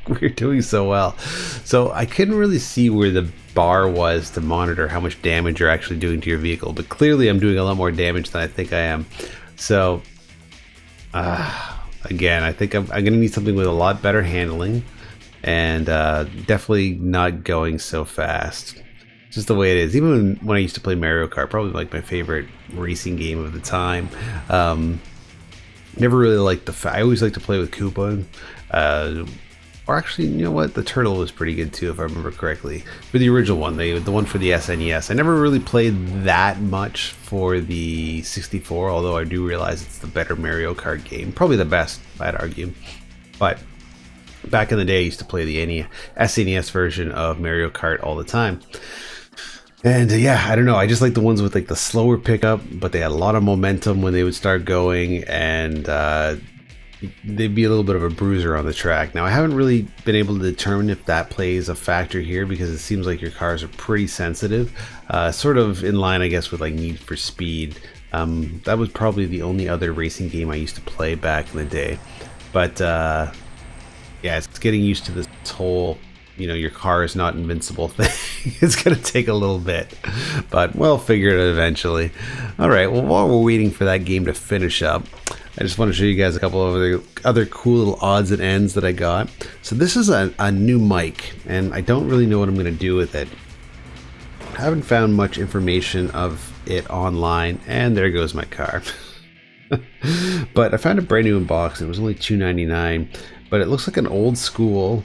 We're doing so well. So I couldn't really see where the bar was to monitor how much damage you're actually doing to your vehicle, but clearly I'm doing a lot more damage than I think I am. So again, I think I'm gonna need something with a lot better handling, and definitely not going so fast. Just the way it is. Even when I used to play Mario Kart, probably like my favorite racing game of the time, never really liked I always liked to play with Koopa. Or actually, you know what? The Turtle was pretty good too, if I remember correctly. For the original one, the one for the SNES. I never really played that much for the 64, although I do realize it's the better Mario Kart game. Probably the best, I'd argue. But back in the day, I used to play the SNES version of Mario Kart all the time. And yeah, I don't know. I just like the ones with like the slower pickup, but they had a lot of momentum when they would start going, and they'd be a little bit of a bruiser on the track. Now, I haven't really been able to determine if that plays a factor here, because it seems like your cars are pretty sensitive, sort of in line, I guess, with like Need for Speed. That was probably the only other racing game I used to play back in the day. But yeah, it's getting used to this whole, you know, your car is not invincible thing. It's gonna take a little bit, but we'll figure it out eventually. All right, well, while we're waiting for that game to finish up, I just want to show you guys a couple of other cool little odds and ends that I got. So this is a new mic, and I don't really know what I'm going to do with it. I haven't found much information of it online, and there goes my car. But I found a brand new unboxing. It was only $2.99, but it looks like an old school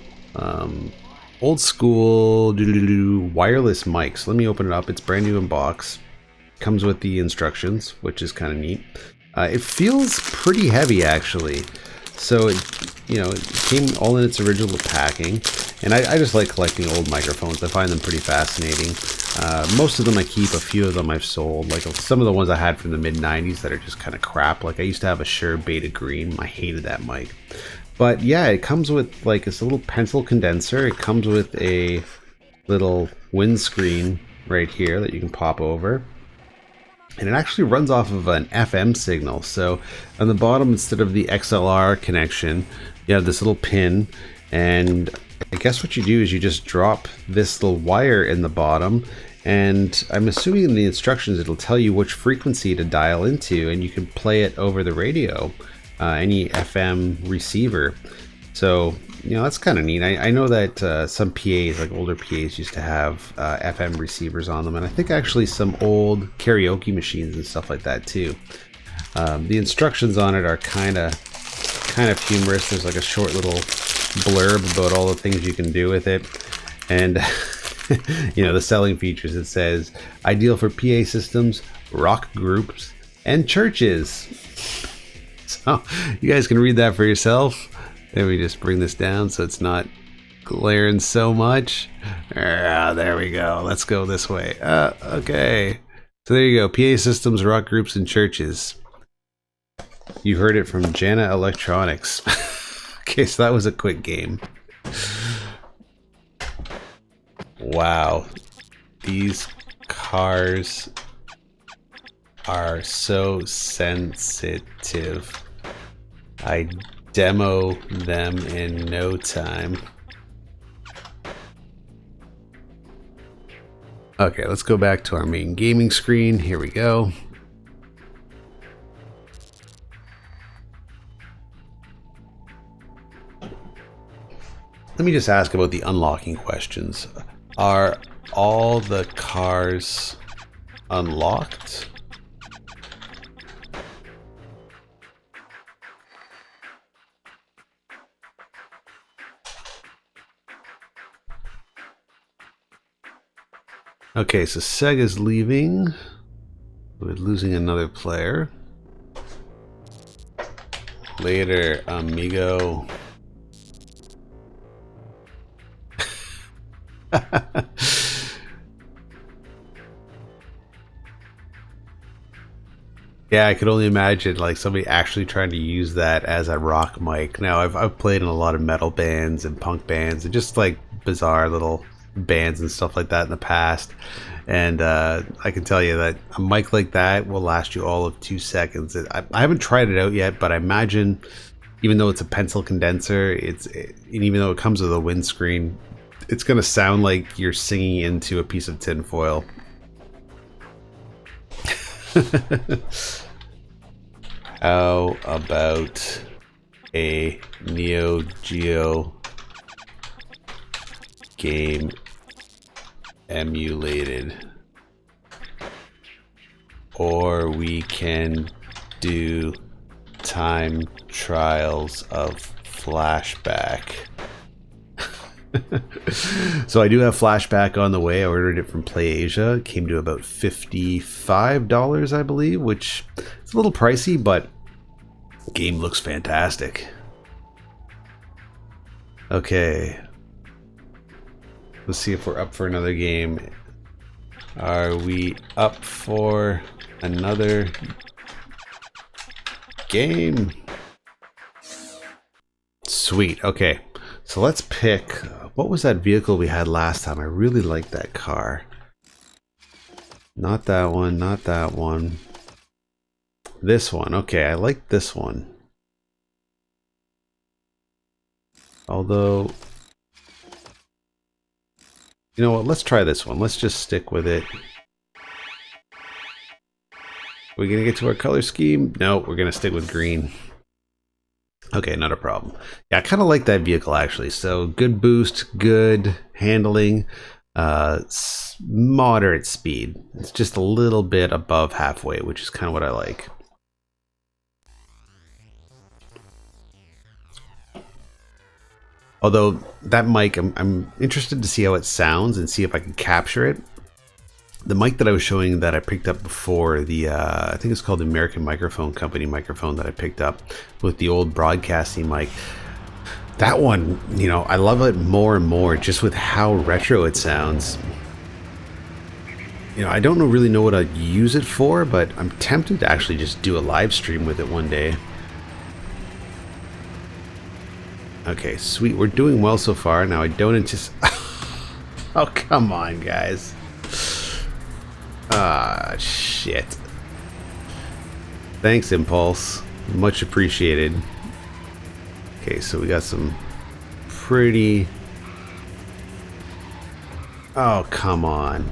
wireless mic. So let me open it up. It's brand new in box. Comes with the instructions, which is kind of neat. It feels pretty heavy, actually. So it came all in its original packing, and I just like collecting old microphones. I find them pretty fascinating. Most of them I keep. A few of them I've sold. Like some of the ones I had from the mid-90s that are just kind of crap. Like I used to have a Shure Beta Green. I hated that mic. But yeah, it comes with like this little pencil condenser. It comes with a little windscreen right here that you can pop over. And it actually runs off of an FM signal. So on the bottom, instead of the XLR connection, you have this little pin. And I guess what you do is you just drop this little wire in the bottom. And I'm assuming in the instructions, it'll tell you which frequency to dial into. And you can play it over the radio, any FM receiver. So, you know, that's kind of neat. I know that some PAs, like older PAs, used to have FM receivers on them, and I think actually some old karaoke machines and stuff like that too. The instructions on it are kind of humorous. There's like a short little blurb about all the things you can do with it, and the selling features. It says ideal for PA systems, rock groups, and churches. So you guys can read that for yourself. Let me just bring this down so it's not glaring so much. There we go. Let's go this way. Okay. So there you go. PA systems, rock groups, and churches. You heard it from Jana Electronics. Okay, so that was a quick game. Wow. These cars are so sensitive. I demo them in no time. Okay, let's go back to our main gaming screen. Here we go. Let me just ask about the unlocking questions. Are all the cars unlocked? Okay, so Sega's leaving. We're losing another player. Later, amigo. Yeah, I could only imagine like somebody actually trying to use that as a rock mic. Now, I've played in a lot of metal bands and punk bands and just like bizarre little bands and stuff like that in the past, and I can tell you that a mic like that will last you all of 2 seconds. I haven't tried it out yet, but I imagine even though it's a pencil condenser, and even though it comes with a windscreen, it's gonna sound like you're singing into a piece of tin foil. How about a Neo Geo game emulated? Or we can do time trials of Flashback. So I do have Flashback on the way. I ordered it from PlayAsia. It came to about $55, I believe, which is a little pricey, but the game looks fantastic. Okay. Let's see if we're up for another game. Are we up for another game? Sweet. Okay. So let's pick, what was that vehicle we had last time? I really liked that car. Not that one, not that one. This one. Okay, I like this one. Although, you know what? Let's try this one. Let's just stick with it. We're going to get to our color scheme? No, we're going to stick with green. Okay, not a problem. Yeah, I kind of like that vehicle actually. So good boost, good handling, moderate speed. It's just a little bit above halfway, which is kind of what I like. Although that mic, I'm interested to see how it sounds and see if I can capture it. The mic that I was showing that I picked up before, the I think it's called the American Microphone Company microphone that I picked up with the old broadcasting mic. That one, you know, I love it more and more just with how retro it sounds. You know, I don't really know what I'd use it for, but I'm tempted to actually just do a live stream with it one day. Okay, sweet. We're doing well so far. Now I don't anticipate... Oh, come on, guys. Ah, shit. Thanks, Impulse. Much appreciated. Okay, so we got some pretty... Oh, come on.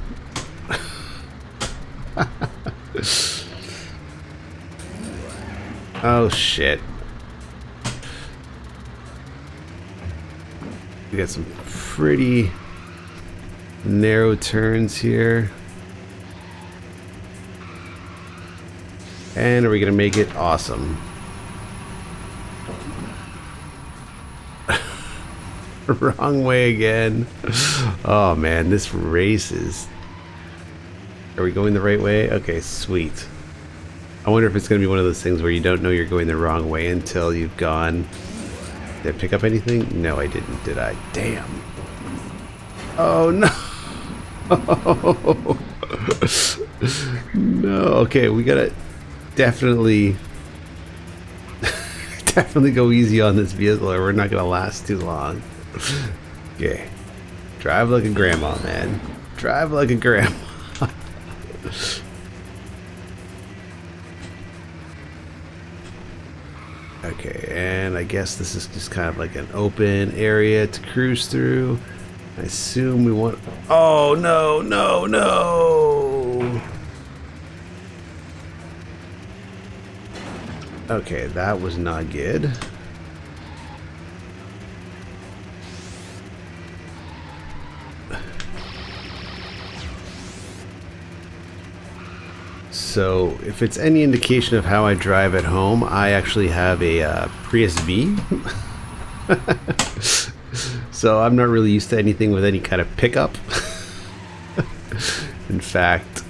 Oh, shit. We got some pretty narrow turns here. And are we gonna make it? Awesome. Wrong way again. Oh man, this race is... Are we going the right way? Okay, sweet. I wonder if it's going to be one of those things where you don't know you're going the wrong way until you've gone... Did I pick up anything? No, I didn't, did I? Damn. Oh no. No, okay, we gotta definitely go easy on this vehicle or we're not gonna last too long. Okay. Drive like a grandma, man. Drive like a grandma. Okay, and I guess this is just kind of like an open area to cruise through. I assume we want... Oh, no, no, no! Okay, that was not good. So, if it's any indication of how I drive at home, I actually have a Prius V. So I'm not really used to anything with any kind of pickup. In fact,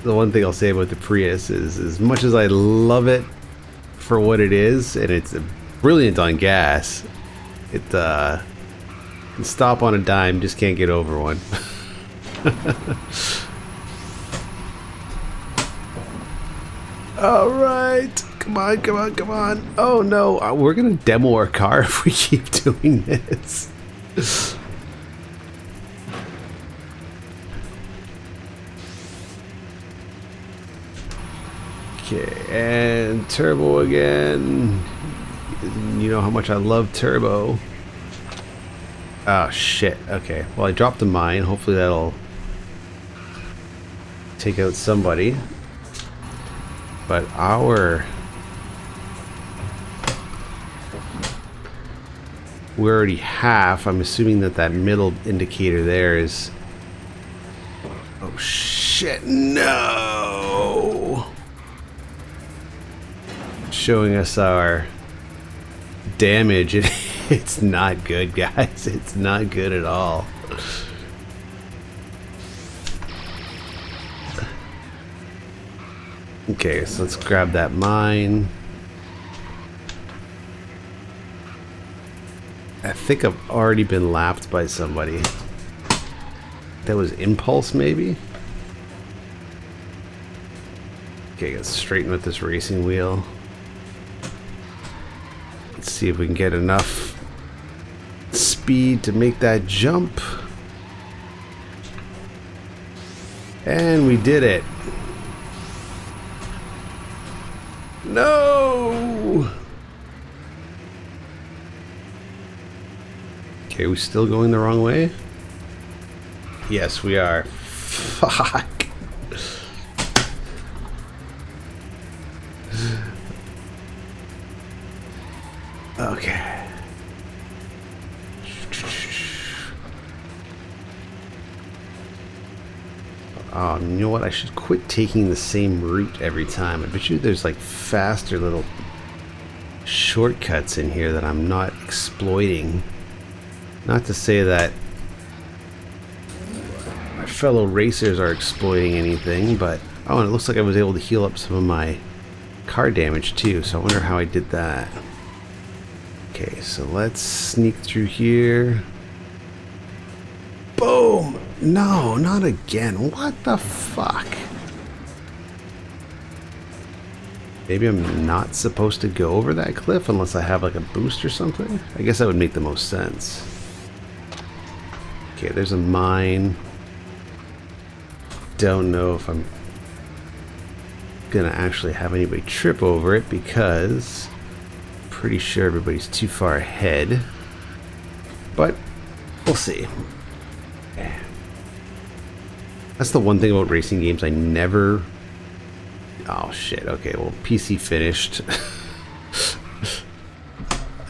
the one thing I'll say about the Prius is, as much as I love it for what it is, and it's brilliant on gas, it can stop on a dime, just can't get over one. All right. Come on, come on, come on. Oh no, we're gonna demo our car if we keep doing this. Okay, and turbo again. You know how much I love turbo. Oh shit, okay. Well, I dropped the mine. Hopefully that'll take out somebody. But we're already half. I'm assuming that that middle indicator there is... Oh shit, no! Showing us our damage. It's not good, guys. It's not good at all. Okay, so let's grab that mine. I think I've already been lapped by somebody. That was Impulse, maybe? Okay, let's straighten with this racing wheel. Let's see if we can get enough speed to make that jump. And we did it. No! Okay, we still going the wrong way? Yes, we are. Fuck. Okay. Oh, you know what? I should quit taking the same route every time. I bet you there's like faster little shortcuts in here that I'm not exploiting. Not to say that my fellow racers are exploiting anything, but oh, and it looks like I was able to heal up some of my car damage too, so I wonder how I did that. Okay, so let's sneak through here. Boom! No, not again. What the fuck? Maybe I'm not supposed to go over that cliff unless I have like a boost or something? I guess that would make the most sense. Okay, there's a mine. Don't know if I'm gonna actually have anybody trip over it because I'm pretty sure everybody's too far ahead. But we'll see. That's the one thing about racing games I never... Oh shit, okay, well PC finished.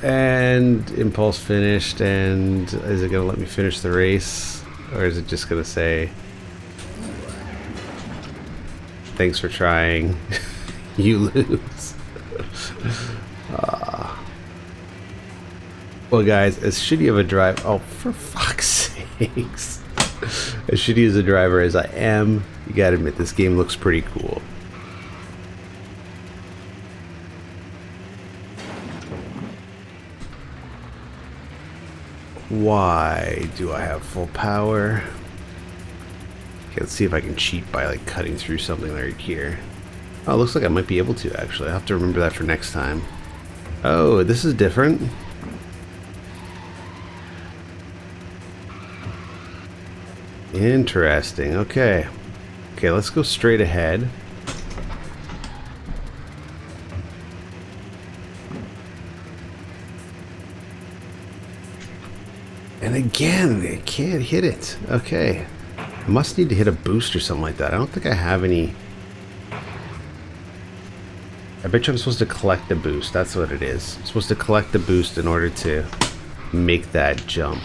And Impulse finished, and is it gonna let me finish the race? Or is it just gonna say thanks for trying, you lose? Well, guys, as shitty of a drive, oh, for fuck's sakes. As shitty as a driver as I am, you gotta admit, this game looks pretty cool. Why do I have full power? Okay, let's see if I can cheat by like cutting through something right here. Oh, it looks like I might be able to actually. I'll have to remember that for next time. Oh, this is different. Interesting. Okay. Okay, let's go straight ahead. And again, I can't hit it. Okay. I must need to hit a boost or something like that. I don't think I have any. I bet you I'm supposed to collect the boost. That's what it is. I'm supposed to collect the boost in order to make that jump.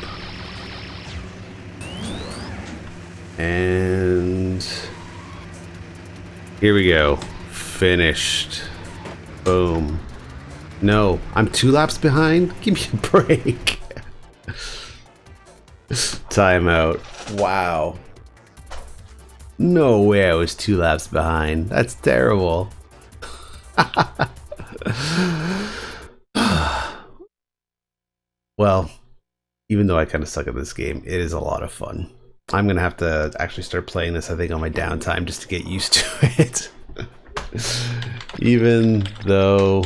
And here we go. Finished. Boom. No, I'm 2 laps behind? Give me a break. Timeout. Wow. No way I was 2 laps behind. That's terrible. Well, even though I kind of suck at this game, it is a lot of fun. I'm going to have to actually start playing this, I think, on my downtime just to get used to it. Even though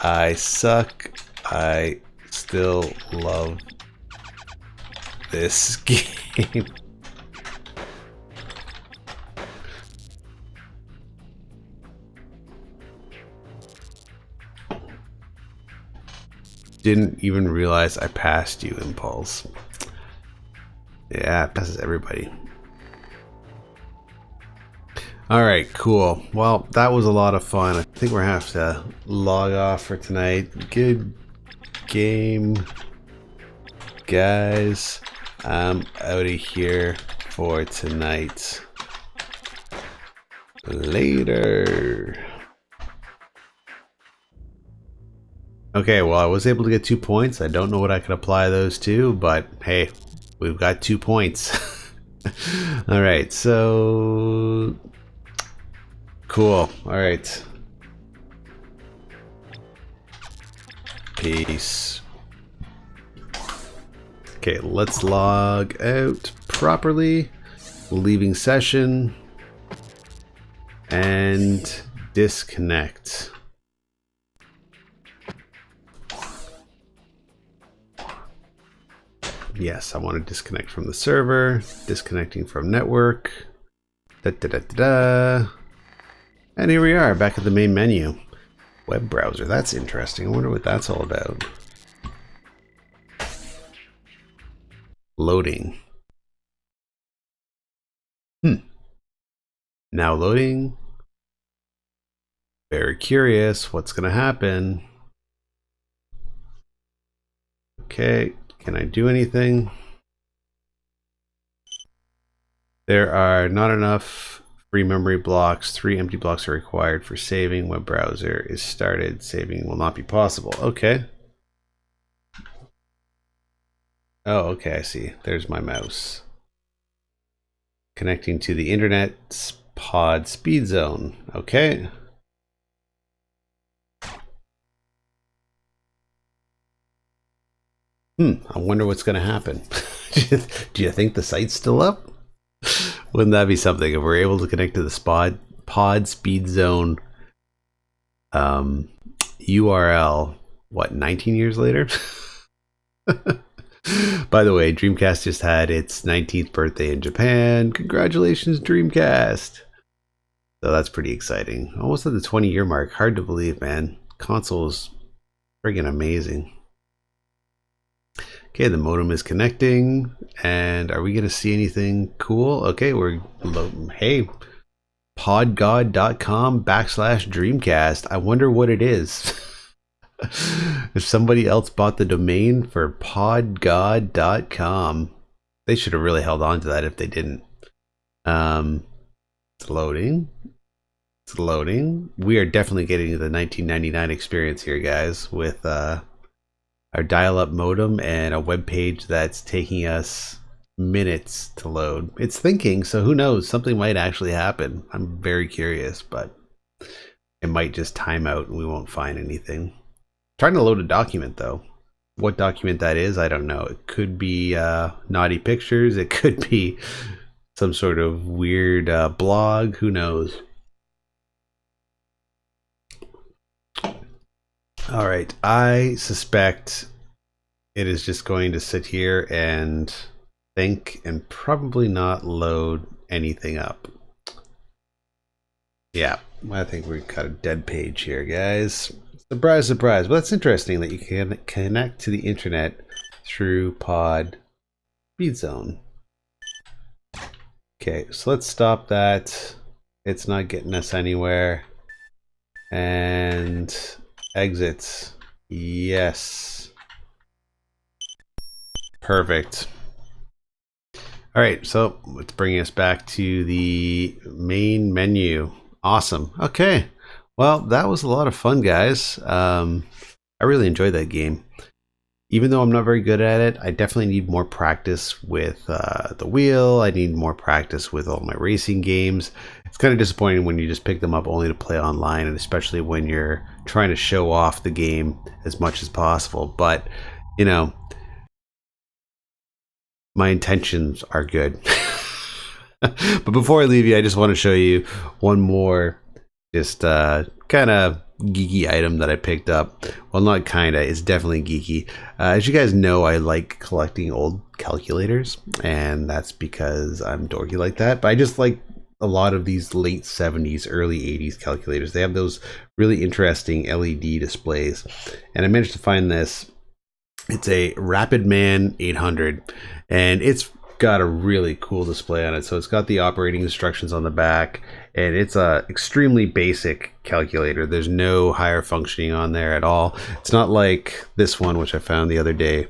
I suck, I still love this game. Didn't even realize I passed you, Impulse. Yeah, it passes everybody. Alright, cool. Well, that was a lot of fun. I think we're gonna have to log off for tonight. Good game, guys. I'm out of here for tonight. Later. Okay, well, I was able to get 2 points. I don't know what I can apply those to, but hey, we've got 2 points. All right, so cool. All right. Peace. Okay, let's log out properly. Leaving session and disconnect. Yes, I want to disconnect from the server, disconnecting from network, and here we are back at the main menu. Web browser, that's interesting. I wonder what that's all about. Loading. Now loading. Very curious what's going to happen. Okay. Can I do anything? There are not enough free memory blocks. 3 empty blocks are required for saving. Web browser is started. Saving will not be possible. Okay. Oh, okay, I see. There's my mouse. Connecting to the internet pod speed zone. Okay. I wonder what's going to happen. Do you think the site's still up? Wouldn't that be something if we're able to connect to the pod speed zone URL, what, 19 years later? By the way, Dreamcast just had its 19th birthday in Japan. Congratulations, Dreamcast. So that's pretty exciting. Almost at the 20-year mark. Hard to believe, man. Console's friggin' amazing. Okay, the modem is connecting, and are we going to see anything cool? Okay, hey, podgod.com/Dreamcast. I wonder what it is. If somebody else bought the domain for podgod.com, they should have really held on to that if they didn't. It's loading. It's loading. We are definitely getting the 1999 experience here, guys, with I our dial-up modem and a web page that's taking us minutes to load. It's thinking, so who knows? Something might actually happen. I'm very curious, but it might just time out and we won't find anything. Trying to load a document though. What document that is, I don't know. It could be naughty pictures. It could be some sort of weird blog. Who knows? All right. I suspect it is just going to sit here and think and probably not load anything up. Yeah, I think we've got a dead page here, guys. Surprise, surprise. Well, that's interesting that you can connect to the internet through Pod Speed Zone. Okay, so let's stop that. It's not getting us anywhere. And exits. Yes. Perfect. All right, so let's bring us back to the main menu. Awesome. Okay. Well, that was a lot of fun, guys. I really enjoyed that game. Even though I'm not very good at it, I definitely need more practice with the wheel. I need more practice with all my racing games. It's kind of disappointing when you just pick them up only to play online, and especially when you're trying to show off the game as much as possible. But, you know, my intentions are good. But before I leave you, I just want to show you one more just kind of geeky item that I picked up. Well, not kinda, it's definitely geeky. As you guys know, I like collecting old calculators, and that's because I'm dorky like that. But I just like a lot of these late 70s, early 80s calculators. They have those really interesting LED displays. And I managed to find this. It's a Rapid Man 800, and it's got a really cool display on it. So it's got the operating instructions on the back, and it's a extremely basic calculator. There's no higher functioning on there at all. It's not like this one, which I found the other day,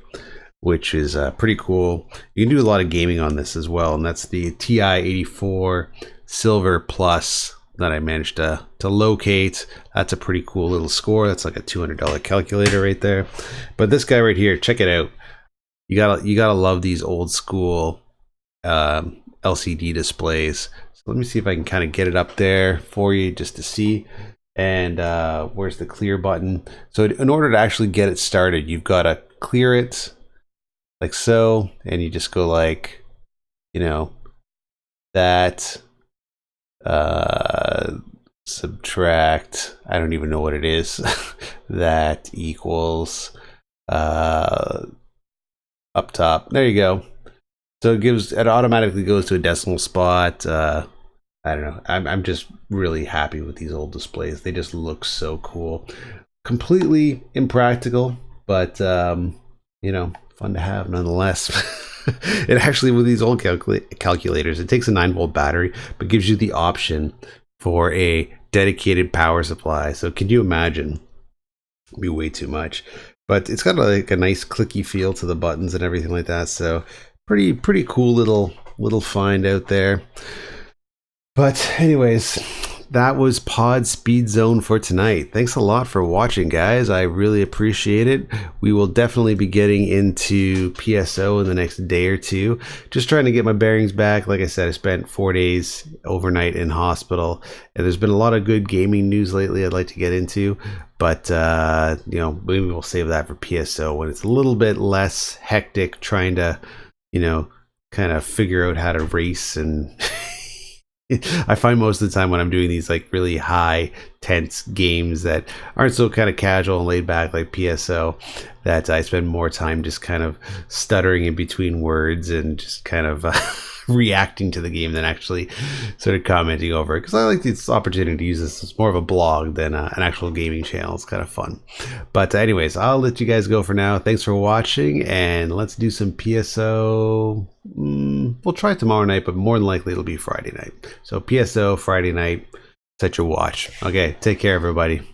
which is pretty cool. You can do a lot of gaming on this as well, and that's the TI-84 Silver Plus that I managed to locate. That's a pretty cool little score. That's like a $200 calculator right there. But this guy right here, check it out. You gotta love these old school LCD displays. So let me see if I can kind of get it up there for you just to see. And where's the clear button? So in order to actually get it started, you've got to clear it like so, and you just go like, you know, that subtract, I don't even know what it is. That equals up top. There you go. So it automatically goes to a decimal spot. I don't know. I'm just really happy with these old displays. They just look so cool. Completely impractical, but you know, fun to have nonetheless. It actually, with these old calculators, it takes a 9-volt battery, but gives you the option for a dedicated power supply. So can you imagine? It'd be way too much. But it's got like a nice clicky feel to the buttons and everything like that. So pretty cool little find out there. But anyways, that was Pod Speed Zone for tonight. Thanks a lot for watching, guys. I really appreciate it. We will definitely be getting into PSO in the next day or two. Just trying to get my bearings back. Like I said, I spent 4 days overnight in hospital, and there's been a lot of good gaming news lately I'd like to get into. But you know, maybe we'll save that for PSO when it's a little bit less hectic, trying to, you know, kind of figure out how to race. And I find most of the time when I'm doing these like really high tense games that aren't so kind of casual and laid back like PSO, that I spend more time just kind of stuttering in between words and just kind of reacting to the game than actually sort of commenting over it, because I like this opportunity to use this as more of a blog than an actual gaming channel. It's kind of fun. But anyways, I'll let you guys go for now. Thanks for watching, and let's do some PSO. We'll try it tomorrow night, but more than likely it'll be Friday night. So PSO Friday night, set your watch. Okay, take care everybody.